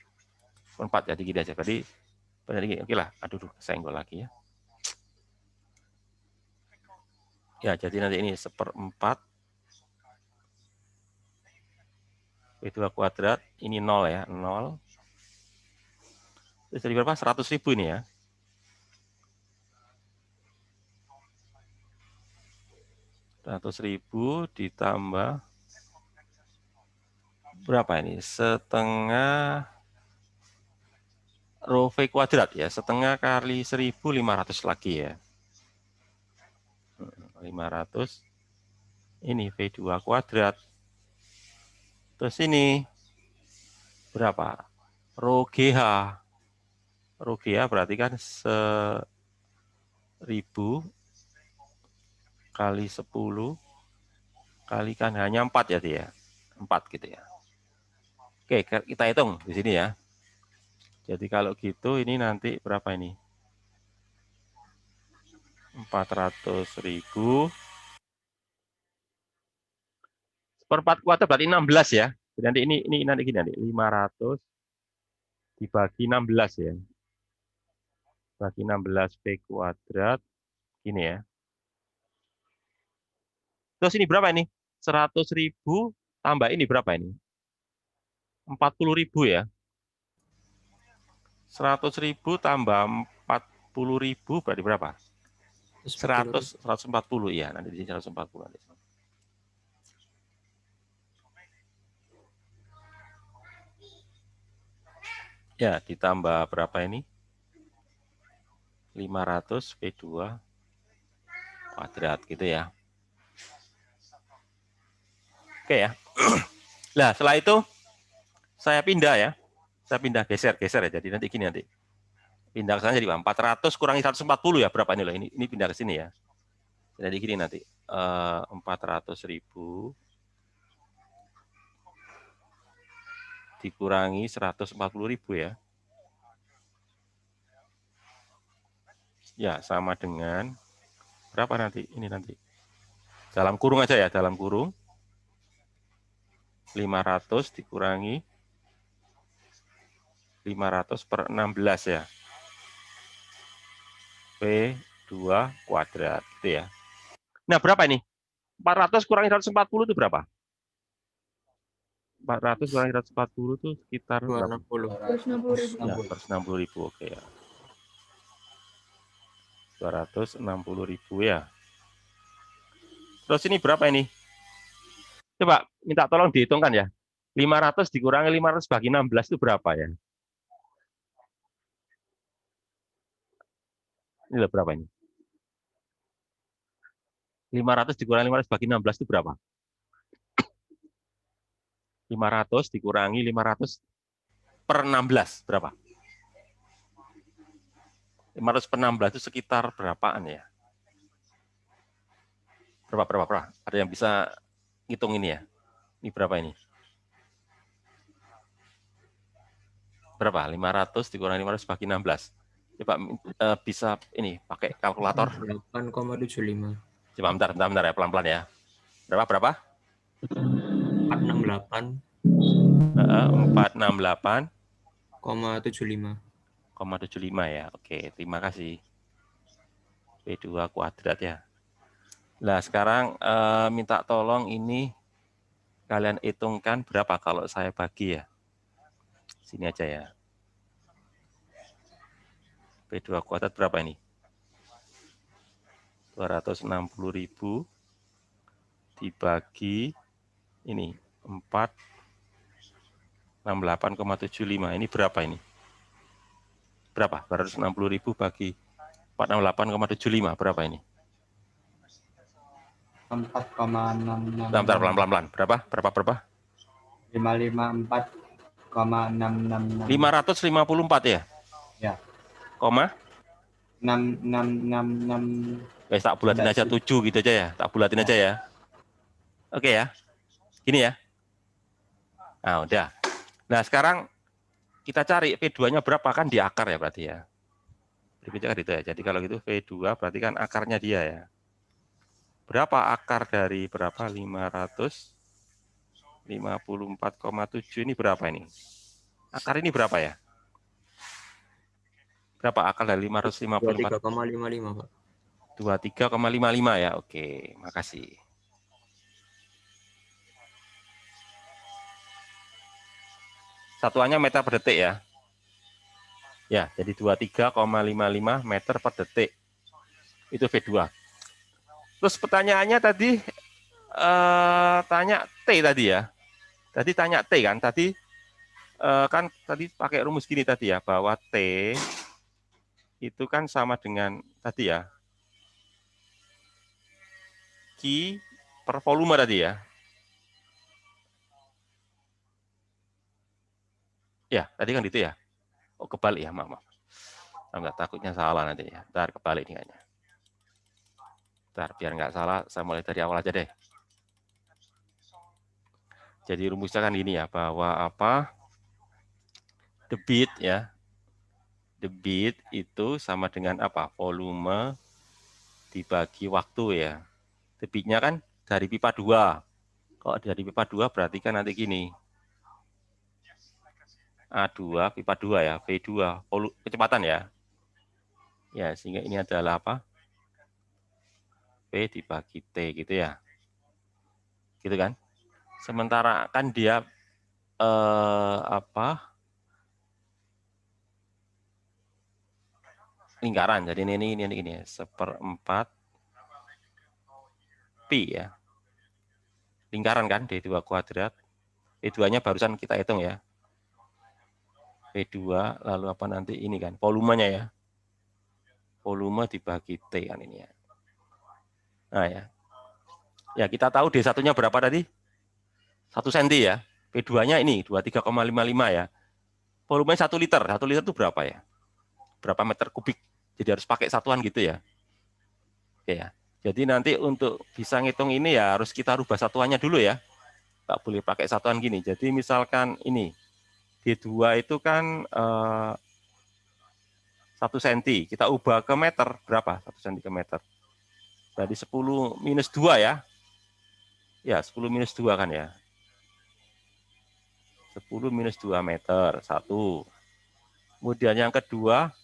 Seperempat, jadi gini aja. Tadi, oke lah. Aduh, senggol lagi ya. Ya, jadi nanti ini seperempat. V2 kuadrat, ini 0 ya, 0. Terus jadi berapa? 100.000 ini ya. Rp100.000 ditambah berapa ini? Setengah rho V kuadrat ya, setengah kali 1.500 lagi ya. 500 ini V2 kuadrat. Terus ini berapa? Rho GH. Rho GH berarti kan 1.000 kali 10 kalikan hanya 4 ya dia. 4 gitu ya. Oke, kita hitung di sini ya. Jadi kalau gitu ini nanti berapa ini? 400.000 seperempat kuadrat berarti 16 ya. Jadi nanti ini nanti gini nanti 500 dibagi 16 ya. Bagi 16 P kuadrat gini ya. Terus ini berapa ini? 100.000 tambah ini berapa ini? 40.000 ya. 100.000 tambah 40.000 berarti berapa? 140 ya, nanti di sini 140 nanti. Ya, ditambah berapa ini? 500 P2 kuadrat gitu ya. Oke ya. Nah, setelah itu saya pindah ya. Saya pindah geser ya. Jadi nanti gini nanti. Pindah ke sana jadi 400 kurangi 140 ya, berapa ini loh? Ini pindah ke sini ya. Jadi gini nanti. 400.000 dikurangi 140.000 ya. Ya, sama dengan berapa nanti? Ini nanti. Dalam kurung aja ya, dalam kurung. 500 dikurangi 500 per 16 ya. P2 kuadrat gitu ya. Nah, berapa ini? 400 kurangi 140 itu berapa? 400 kurangi 140 itu sekitar berapa? 260. 160.000. Ya, 160.000. Oke ya. 260.000 ya. Terus ini berapa ini? Coba minta tolong dihitungkan ya. 500 dikurangi 500 bagi 16 itu berapa ya? Ini berapa ini? 500 dikurangi 500 bagi 16 itu berapa? 500 dikurangi 500 per 16 berapa? 500 per 16 itu sekitar berapaan ya? Berapa? Ada yang bisa ngitung ini ya? Ini berapa ini? Berapa? 500 dikurangi 500 bagi 16. Coba bisa ini pakai kalkulator. 8,75. Coba bentar ya, pelan-pelan ya. Berapa? 468,75. 468,75 ya. Oke, terima kasih. P2 kuadrat ya. Nah, sekarang minta tolong ini kalian hitungkan berapa kalau saya bagi ya. Sini aja ya. P2 kuadrat berapa ini? 260.000 dibagi ini 468,75. Ini berapa ini? Berapa? 260.000 bagi 468,75 berapa ini? 4,666. Bentar, pelan-pelan. Berapa? 554,666. 554 ya? Ya. Koma? 6666. Tak bulatin aja 7 gitu aja ya. Tak bulatin aja ya. Oke ya. Gini ya. Nah, udah. Nah, sekarang kita cari V2-nya berapa kan di akar ya berarti ya. Berbicara gitu ya. Jadi kalau gitu V2 berarti kan akarnya dia ya. Berapa akar dari berapa? 554,7 ini berapa ini? Akar ini berapa ya? Berapa akar dari 554? 23,55, Pak. 23,55 ya. Oke, makasih. Satuannya meter per detik ya. Ya, jadi 23,55 meter per detik. Itu V2. Terus pertanyaannya tadi tanya T tadi ya. Tadi tanya T kan. Tadi kan tadi pakai rumus gini tadi ya, bahwa T itu kan sama dengan tadi ya. Q per volume tadi ya. Ya, tadi kan gitu ya. Oh, kebalik ya, maaf. Enggak, takutnya salah nanti ya. Ntar kebalik nih kayaknya. Ntar, biar nggak salah, saya mulai dari awal aja deh. Jadi rumusnya kan gini ya, bahwa apa? Debit ya. Debit itu sama dengan apa? Volume dibagi waktu ya. Debitnya kan dari pipa 2. Kalau dari pipa 2 berarti kan nanti gini. A2, pipa 2 ya, V2, kecepatan ya. Ya, sehingga ini adalah apa? P dibagi T gitu ya. Gitu kan? Sementara kan dia apa? Lingkaran. Jadi ini 1/4 pi ya. Lingkaran kan D2 kuadrat. D2-nya barusan kita hitung ya. P2 lalu apa nanti ini kan volumenya ya. Volume dibagi T kan ini ya. Nah ya. Ya, kita tahu D1-nya berapa tadi? 1 cm ya. P2-nya ini 23,55 ya. Volumenya 1 liter. 1 liter itu berapa ya? Berapa meter kubik? Jadi harus pakai satuan gitu ya. Oke ya. Jadi nanti untuk bisa ngitung ini ya harus kita rubah satuannya dulu ya. Tak boleh pakai satuan gini. Jadi misalkan ini D2 itu kan 1 cm. Kita ubah ke meter berapa? 1 cm ke meter. Jadi 10 minus 2 ya. Ya, 10 minus 2 kan ya. 10 minus 2 meter, 1. Kemudian yang kedua,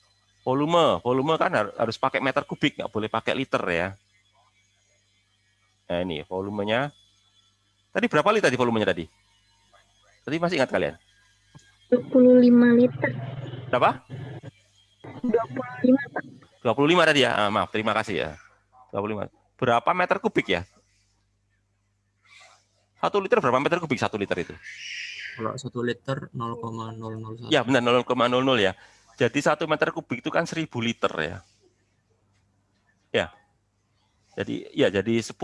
volume. Volume kan harus pakai meter kubik, nggak boleh pakai liter ya. Nah, ini volumenya. Tadi berapa liter tadi volumenya tadi? Tadi masih ingat kalian? 25 liter. Berapa? 25, Pak. 25 tadi ya. Maaf, terima kasih ya. 25. Berapa meter kubik ya? 1 liter berapa meter kubik 1 liter itu? Kalau 1 liter 0,001. Ya benar 0,00 ya. Jadi 1 meter kubik itu kan 1000 liter ya. Ya. Jadi 10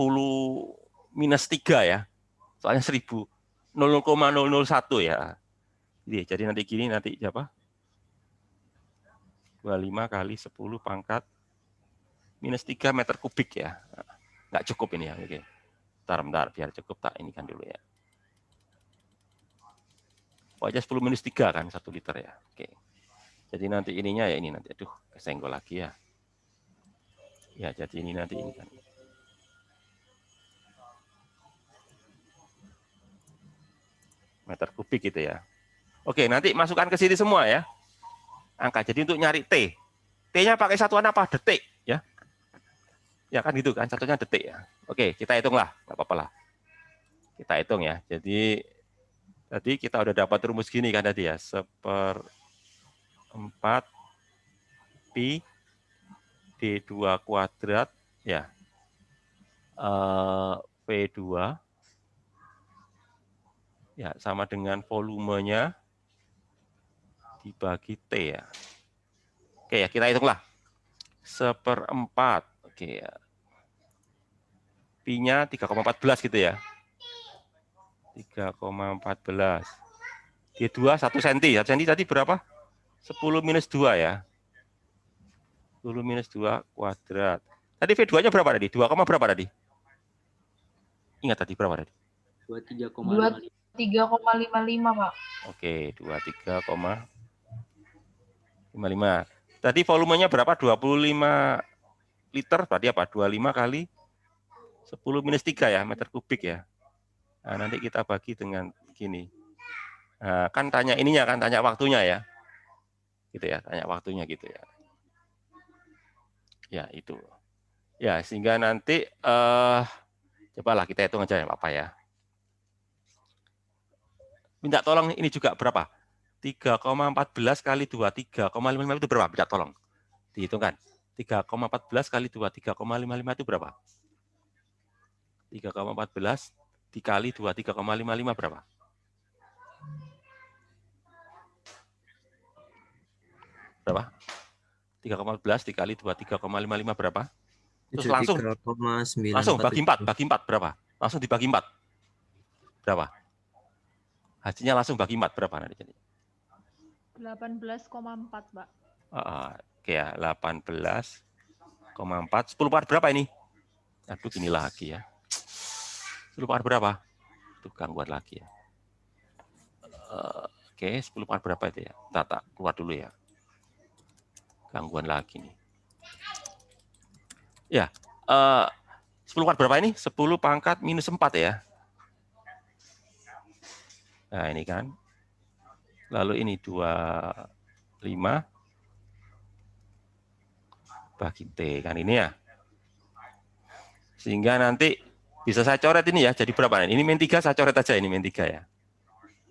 minus 3 ya. Soalnya 1000 0,001 ya. Jadi nanti gini nanti siapa? 25 kali 10 pangkat minus 3 meter kubik ya. Nggak cukup ini ya. Oke. Bentar, biar cukup tak ini kan dulu ya. Pokoknya 10 minus 3 kan 1 liter ya. Oke. Jadi nanti ininya ya ini nanti. Aduh, kesenggol lagi ya. Ya, jadi ini nanti ini kan. Meter kubik gitu ya. Oke, nanti masukkan ke sini semua ya. Angka. Jadi untuk nyari T. T-nya pakai satuan apa? Detik ya. Ya kan gitu kan, satunya detik ya. Oke, kita hitung lah, nggak apa-apa lah. Kita hitung ya. Jadi tadi kita udah dapat rumus gini kan tadi ya. 1/4 pi D2 kuadrat ya. V2 ya sama dengan volumenya dibagi T ya. Oke ya, kita hitunglah. 1/4. Oke ya. Pi-nya 3,14 gitu ya. 3,14. D2 1 cm. 1 cm tadi berapa? 10 minus 2 ya. 10 minus 2 kuadrat. Tadi V2-nya berapa tadi? 2, berapa tadi? Ingat tadi berapa tadi? 23,55, Pak. Oke, 23,55. Tadi volumenya berapa? 25 liter, berarti apa? 25 kali 10 minus 3 ya, meter kubik ya. Nah, nanti kita bagi dengan gini. Nah, kan tanya ininya kan, tanya waktunya ya. Gitu ya, tanya waktunya gitu ya. Ya, itu. Ya, sehingga nanti cobalah kita hitung aja ya, apa ya. Minta tolong ini juga berapa? 3,14 kali 2, 3,55 itu berapa? Minta tolong. Dihitungkan. 3,14 kali 2, 3,55 itu berapa? 3,14 dikali 2, 3,55 berapa? Berapa? 3,14 dikali 2, 3,55 berapa? Terus langsung bagi 4 berapa? Langsung dibagi 4. Berapa? Hasilnya langsung bagi 4 berapa nanti jadi? 18,4, Pak. Oke ya, 18,4. 10 part berapa ini? Aduh, gini lagi ya. 10 part berapa? Itu gangguan lagi ya. Oke, 10 part berapa itu ya? Tak keluar dulu ya. Gangguan lagi nih. Ya, 10 part berapa ini? 10 pangkat minus 4 ya. Nah, ini kan. Lalu ini 25 bagi T kan ini ya. Sehingga nanti bisa saya coret ini ya. Jadi berapa? Ini min 3 saya coret aja ini min 3 ya.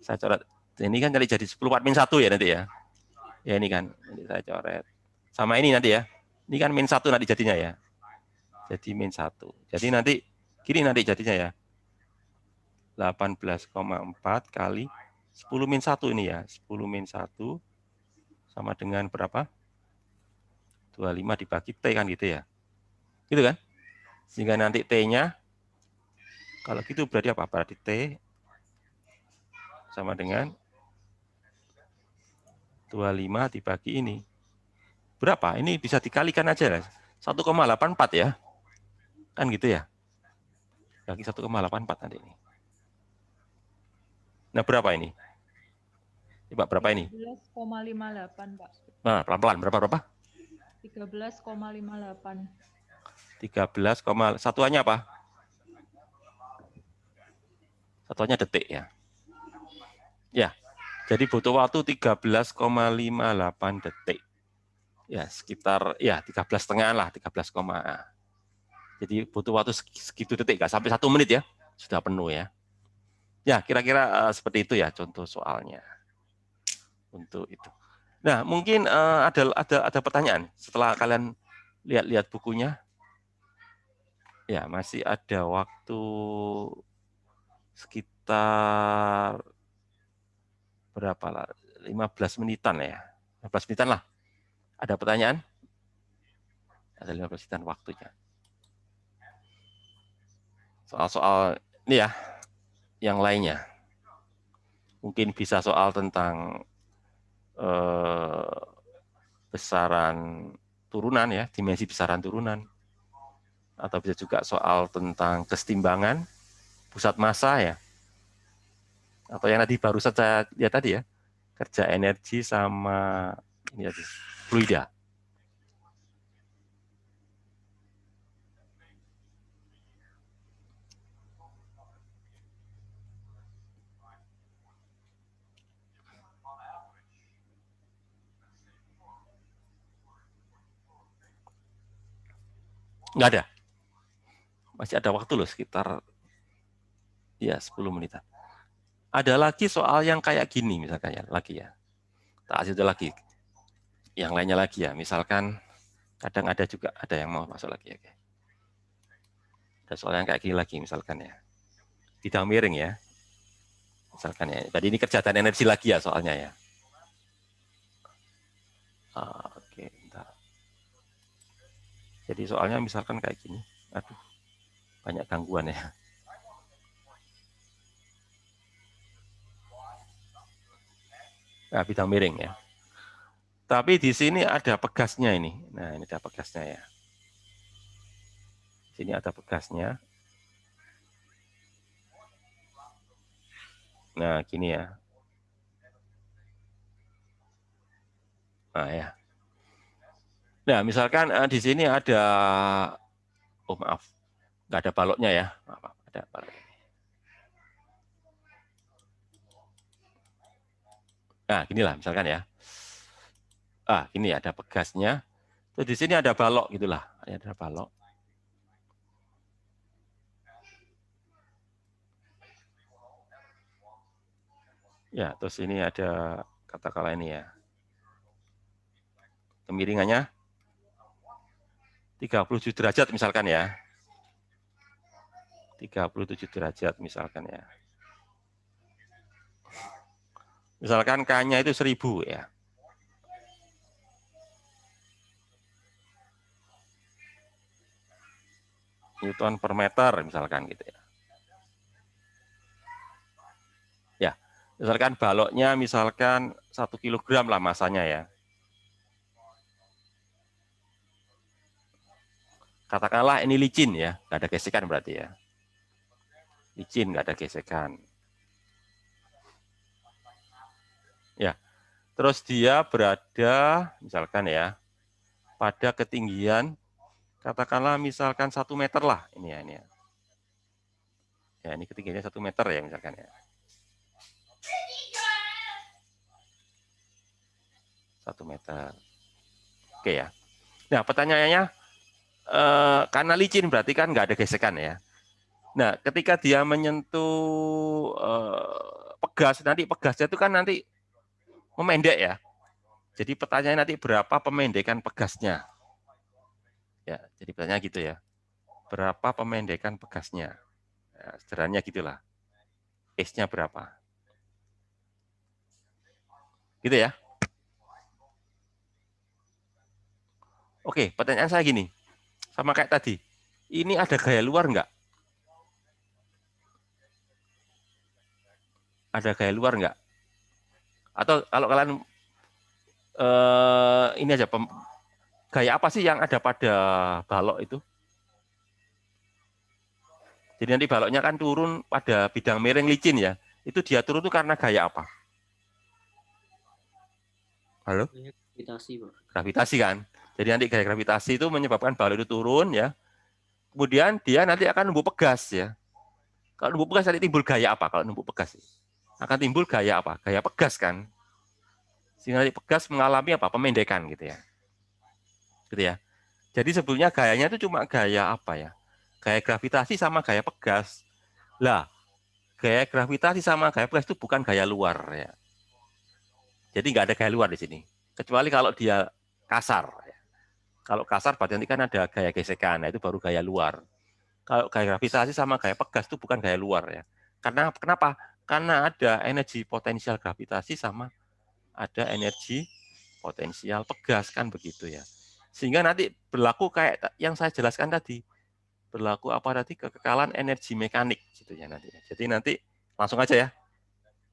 Saya coret. Ini kan jadi 10 part min 1 ya nanti ya. Ya ini kan. Nanti saya coret. Sama ini nanti ya. Ini kan min 1 nanti jadinya ya. Jadi min 1. Jadi nanti gini nanti jadinya ya. 18,4 kali 10 min 1 ini ya. 10 min 1 sama dengan berapa? 25 dibagi T kan gitu ya. Gitu kan? Sehingga nanti T-nya, kalau gitu berarti apa? Berarti T sama dengan 25 dibagi ini. Berapa? Ini bisa dikalikan aja lah. 1,84 ya. Kan gitu ya. Bagi 1,84 nanti ini. Nah, berapa ini? Coba berapa ini? 13,58, Pak. Nah, pelan-pelan. Berapa? 13,58. 13, satuannya apa? Satuannya detik ya. Ya, jadi butuh waktu 13,58 detik. Ya, sekitar ya 13,5 lah, 13, Jadi butuh waktu segitu detik, nggak sampai 1 menit ya, sudah penuh ya. Ya, kira-kira seperti itu ya contoh soalnya. Untuk itu. Nah, mungkin ada pertanyaan setelah kalian lihat-lihat bukunya. Ya, masih ada waktu sekitar berapa lah? 15 menitan ya. 15 menitan lah. Ada pertanyaan? Ada 15 menitan waktunya. Soal-soal ini ya, yang lainnya. Mungkin bisa soal tentang besaran turunan ya, dimensi besaran turunan. Atau bisa juga soal tentang kesetimbangan pusat massa ya. Atau yang tadi baru saja lihat tadi ya, kerja energi sama ini tadi, fluida. Nggak ada. Masih ada waktu loh, sekitar ya 10 menitan. Ada lagi soal yang kayak gini misalkan ya, lagi ya. Tak ada lagi. Yang lainnya lagi ya, misalkan kadang ada juga ada yang mau masuk lagi. Oke. Ada soal yang kayak gini lagi misalkan ya. Bidang miring ya. Misalkan ya. Tadi ini kerja dan energi lagi ya soalnya ya. Oke, bentar. Jadi soalnya misalkan kayak gini. Aduh, banyak gangguan ya. Nah, bidang miring ya. Tapi di sini ada pegasnya ini. Nah, ini ada pegasnya ya. Di sini ada pegasnya. Nah, gini ya. Nah, ya. Nah, misalkan di sini ada, oh maaf, nggak ada baloknya ya. Maaf, ada balok. Nah, ginilah misalkan ya. Ini ada pegasnya. Terus di sini ada balok gitulah. Ada balok. Ya, terus ini ada katakanlah ini ya. Kemiringannya 37 derajat misalkan ya. 37 derajat misalkan ya. Misalkan K-nya itu 1000 ya. Newton per meter misalkan gitu ya. Ya, misalkan baloknya misalkan 1 kilogram lah masanya ya. Katakanlah ini licin ya, nggak ada gesekan berarti ya. Licin, nggak ada gesekan. Ya, terus dia berada misalkan ya pada ketinggian katakanlah misalkan 1 meter lah ini ya ini ya. Ya ini ketinggiannya 1 meter ya misalkan ya. 1 meter. Oke ya. Nah pertanyaannya karena licin berarti kan nggak ada gesekan ya. Nah ketika dia menyentuh pegas, nanti pegasnya itu kan nanti memendek ya. Jadi pertanyaan nanti berapa pemendekan pegasnya? Ya, jadi pertanyaan gitu ya. Berapa pemendekan pegasnya? Ya, sederhananya gitulah. S-nya berapa? Gitu ya. Oke, pertanyaan saya gini. Sama kayak tadi. Ini ada gaya luar enggak? Ada gaya luar enggak? Atau kalau kalian ini aja, gaya apa sih yang ada pada balok itu? Jadi nanti baloknya kan turun pada bidang miring licin ya. Itu dia turun itu karena gaya apa? Halo? Gravitasi, Pak. Gravitasi kan. Jadi nanti gaya gravitasi itu menyebabkan balok itu turun ya. Kemudian dia nanti akan numpuk pegas ya. Kalau numpuk pegas nanti timbul gaya apa? Kalau numpuk pegas akan timbul gaya apa? Gaya pegas kan. Sehingga nanti pegas mengalami apa? Pemendekan gitu ya. Gitu ya. Jadi sebetulnya gayanya itu cuma gaya apa ya? gaya gravitasi sama gaya pegas. Lah, gaya gravitasi sama gaya pegas itu bukan gaya luar ya. Jadi nggak ada gaya luar di sini. Kecuali kalau dia kasar. Ya. Kalau kasar berarti nanti kan ada gaya gesekan, nah itu baru gaya luar. Kalau gaya gravitasi sama gaya pegas itu bukan gaya luar ya. Kenapa? Karena ada energi potensial gravitasi sama ada energi potensial pegas kan begitu ya. Sehingga nanti berlaku kayak yang saya jelaskan tadi. Berlaku apa tadi? Kekekalan energi mekanik gitu ya nanti. Jadi nanti langsung aja ya.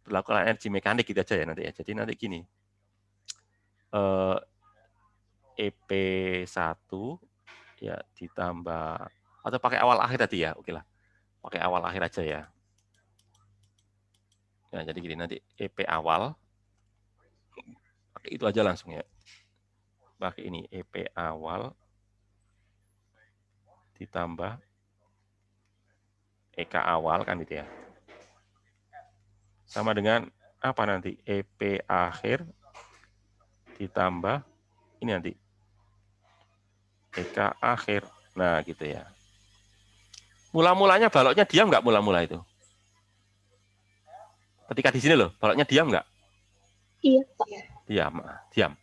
Berlaku energi mekanik gitu aja ya nanti ya. Jadi nanti gini. EP1 ya ditambah atau pakai awal akhir tadi ya. Oke lah. Pakai awal akhir aja ya. Ya, jadi gini nanti EP awal pakai itu aja langsung ya. Pakai ini EP awal ditambah EK awal kan gitu ya. Sama dengan apa nanti? EP akhir ditambah ini nanti EK akhir. Nah, gitu ya. Mula-mulanya baloknya diam nggak mula-mula itu? Ketika di sini loh, baloknya diam nggak? Iya, Pak. Diam.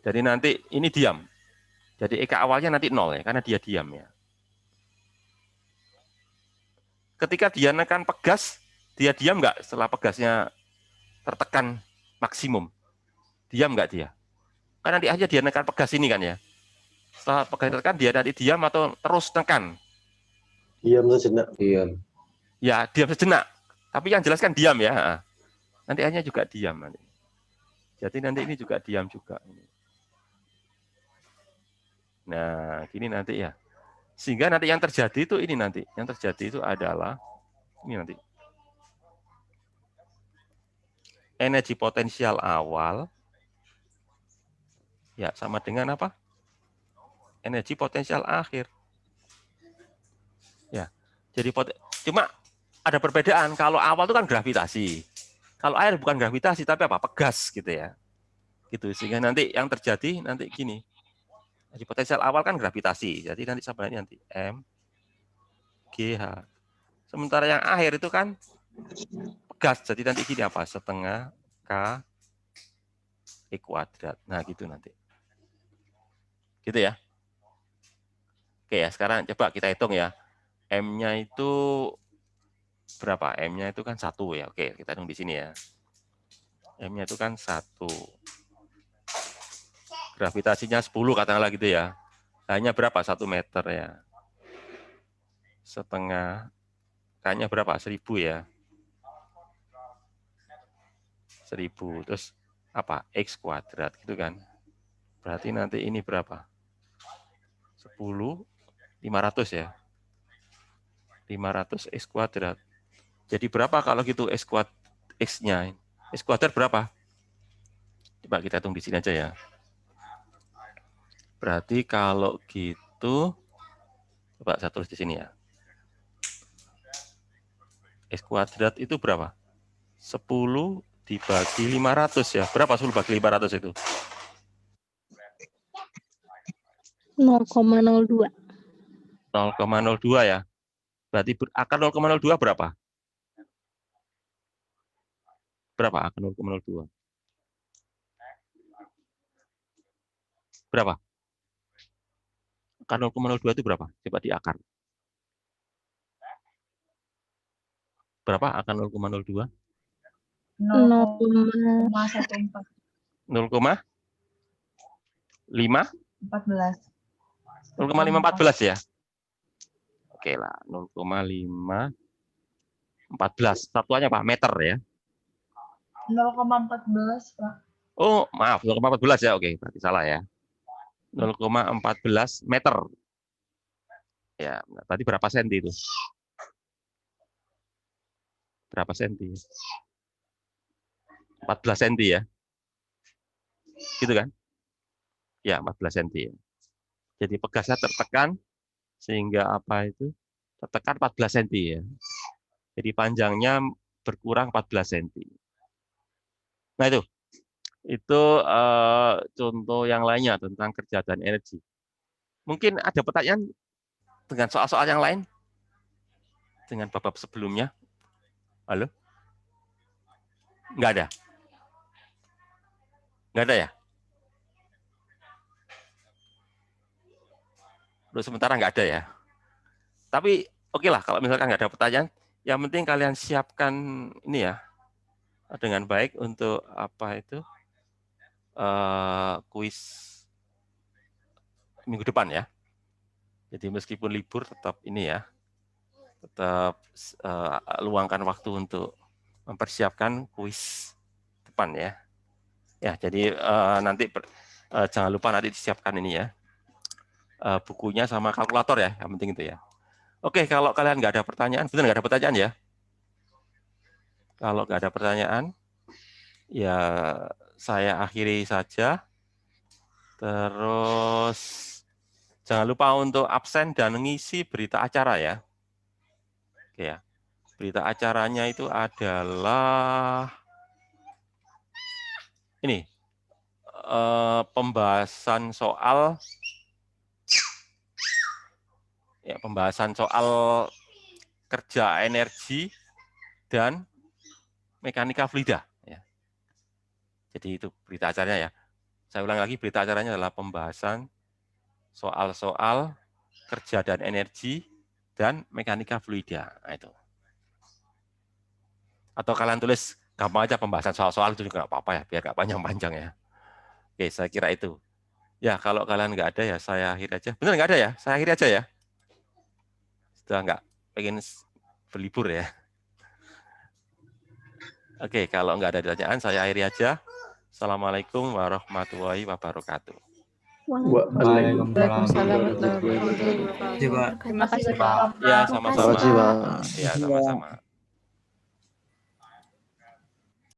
Jadi nanti ini diam. Jadi EK awalnya nanti 0 ya, karena dia diam ya. Ketika dia nekan pegas, dia diam nggak setelah pegasnya tertekan maksimum? Diam nggak dia? Kan nanti aja dia nekan pegas ini kan ya. Setelah pegas tertekan, dia nanti diam atau terus tekan? Diam sejenak. Diam. Ya, diam sejenak. Tapi yang jelas kan diam ya. Nanti hanya juga diam nanti. Jadi nanti ini juga diam juga. Nah, gini nanti ya. Sehingga nanti yang terjadi itu ini nanti. Yang terjadi itu adalah ini nanti. Energi potensial awal ya sama dengan apa? Energi potensial akhir. Ya. Jadi cuma ada perbedaan. Kalau awal itu kan gravitasi. Kalau air bukan gravitasi tapi apa? Pegas gitu ya. Gitu sehingga nanti yang terjadi nanti gini. Energi potensial awal kan gravitasi. Jadi nanti sama nanti M GH. Sementara yang akhir itu kan pegas. Jadi nanti gini apa? Setengah K E kuadrat. Nah, gitu nanti. Gitu ya. Oke ya, sekarang coba kita hitung ya. M-nya itu berapa? M-nya itu kan 1 ya. Oke, kita hitung di sini ya. M-nya itu kan 1. Gravitasinya 10 katakanlah gitu ya. Hanya berapa? 1 meter ya. Setengah. K-nya berapa? 1000 ya. 1000. Terus apa? X kuadrat gitu kan. Berarti nanti ini berapa? 10, 500 ya. 500 X kuadrat. Jadi berapa kalau gitu X-nya? X kuadrat berapa? Coba kita hitung di sini aja ya. Berarti kalau gitu, coba saya tulis di sini ya. X kuadrat itu berapa? 10 dibagi 500 ya. Berapa 10 bagi 500 itu? 0,02. 0,02 ya. Berarti akar 0,02 berapa? Berapa akar 0,02? Berapa? Akar 0,02 itu berapa? Coba di akar. Berapa akar 0,02? 0,14. 0,5? 14. 0,514 ya? Oke lah, 0,514. Satuannya apa? Meter ya? 0,14, Pak. Oh, maaf, 0,14 ya. Oke, berarti salah ya. 0,14 meter. Ya, tadi berapa senti itu? Berapa senti? 14 senti ya. Gitu kan? Ya, 14 senti ya. Jadi pegasnya tertekan sehingga apa itu? Tertekan 14 senti ya. Jadi panjangnya berkurang 14 senti. Nah itu contoh yang lainnya tentang kerja dan energi. Mungkin ada pertanyaan dengan soal-soal yang lain? dengan bab-bab sebelumnya? Halo? Nggak ada? Nggak ada ya? Untuk sementara nggak ada ya. Tapi oke lah, kalau misalkan nggak ada pertanyaan, yang penting kalian siapkan ini ya, dengan baik untuk apa itu, kuis minggu depan ya. Jadi meskipun libur tetap ini ya, tetap luangkan waktu untuk mempersiapkan kuis depan ya. Ya, jadi nanti jangan lupa nanti disiapkan ini ya, bukunya sama kalkulator ya, yang penting itu ya. Oke, kalau kalian nggak ada pertanyaan, betul nggak ada pertanyaan ya? Kalau nggak ada pertanyaan, ya saya akhiri saja. Terus jangan lupa untuk absen dan mengisi berita acara ya. Oke ya, berita acaranya itu adalah ini, pembahasan soal kerja energi dan mekanika fluida. Ya. Jadi itu berita acaranya ya. Saya ulang lagi, berita acaranya adalah pembahasan soal-soal kerja dan energi dan mekanika fluida. Nah, itu. Atau kalian tulis gampang aja pembahasan soal-soal itu juga nggak apa-apa ya, biar nggak panjang-panjang ya. Oke, saya kira itu. Ya, kalau kalian nggak ada ya saya akhiri aja. Benar nggak ada ya? Saya akhiri aja ya. Sudah nggak pengen berlibur ya. Oke, kalau nggak ada pertanyaan, saya akhiri aja. Assalamualaikum warahmatullahi wabarakatuh. Waalaikumsalam. Terima kasih, Pak. Terima kasih, Ya, sama-sama. Terima kasih, Pak. Ya, sama-sama.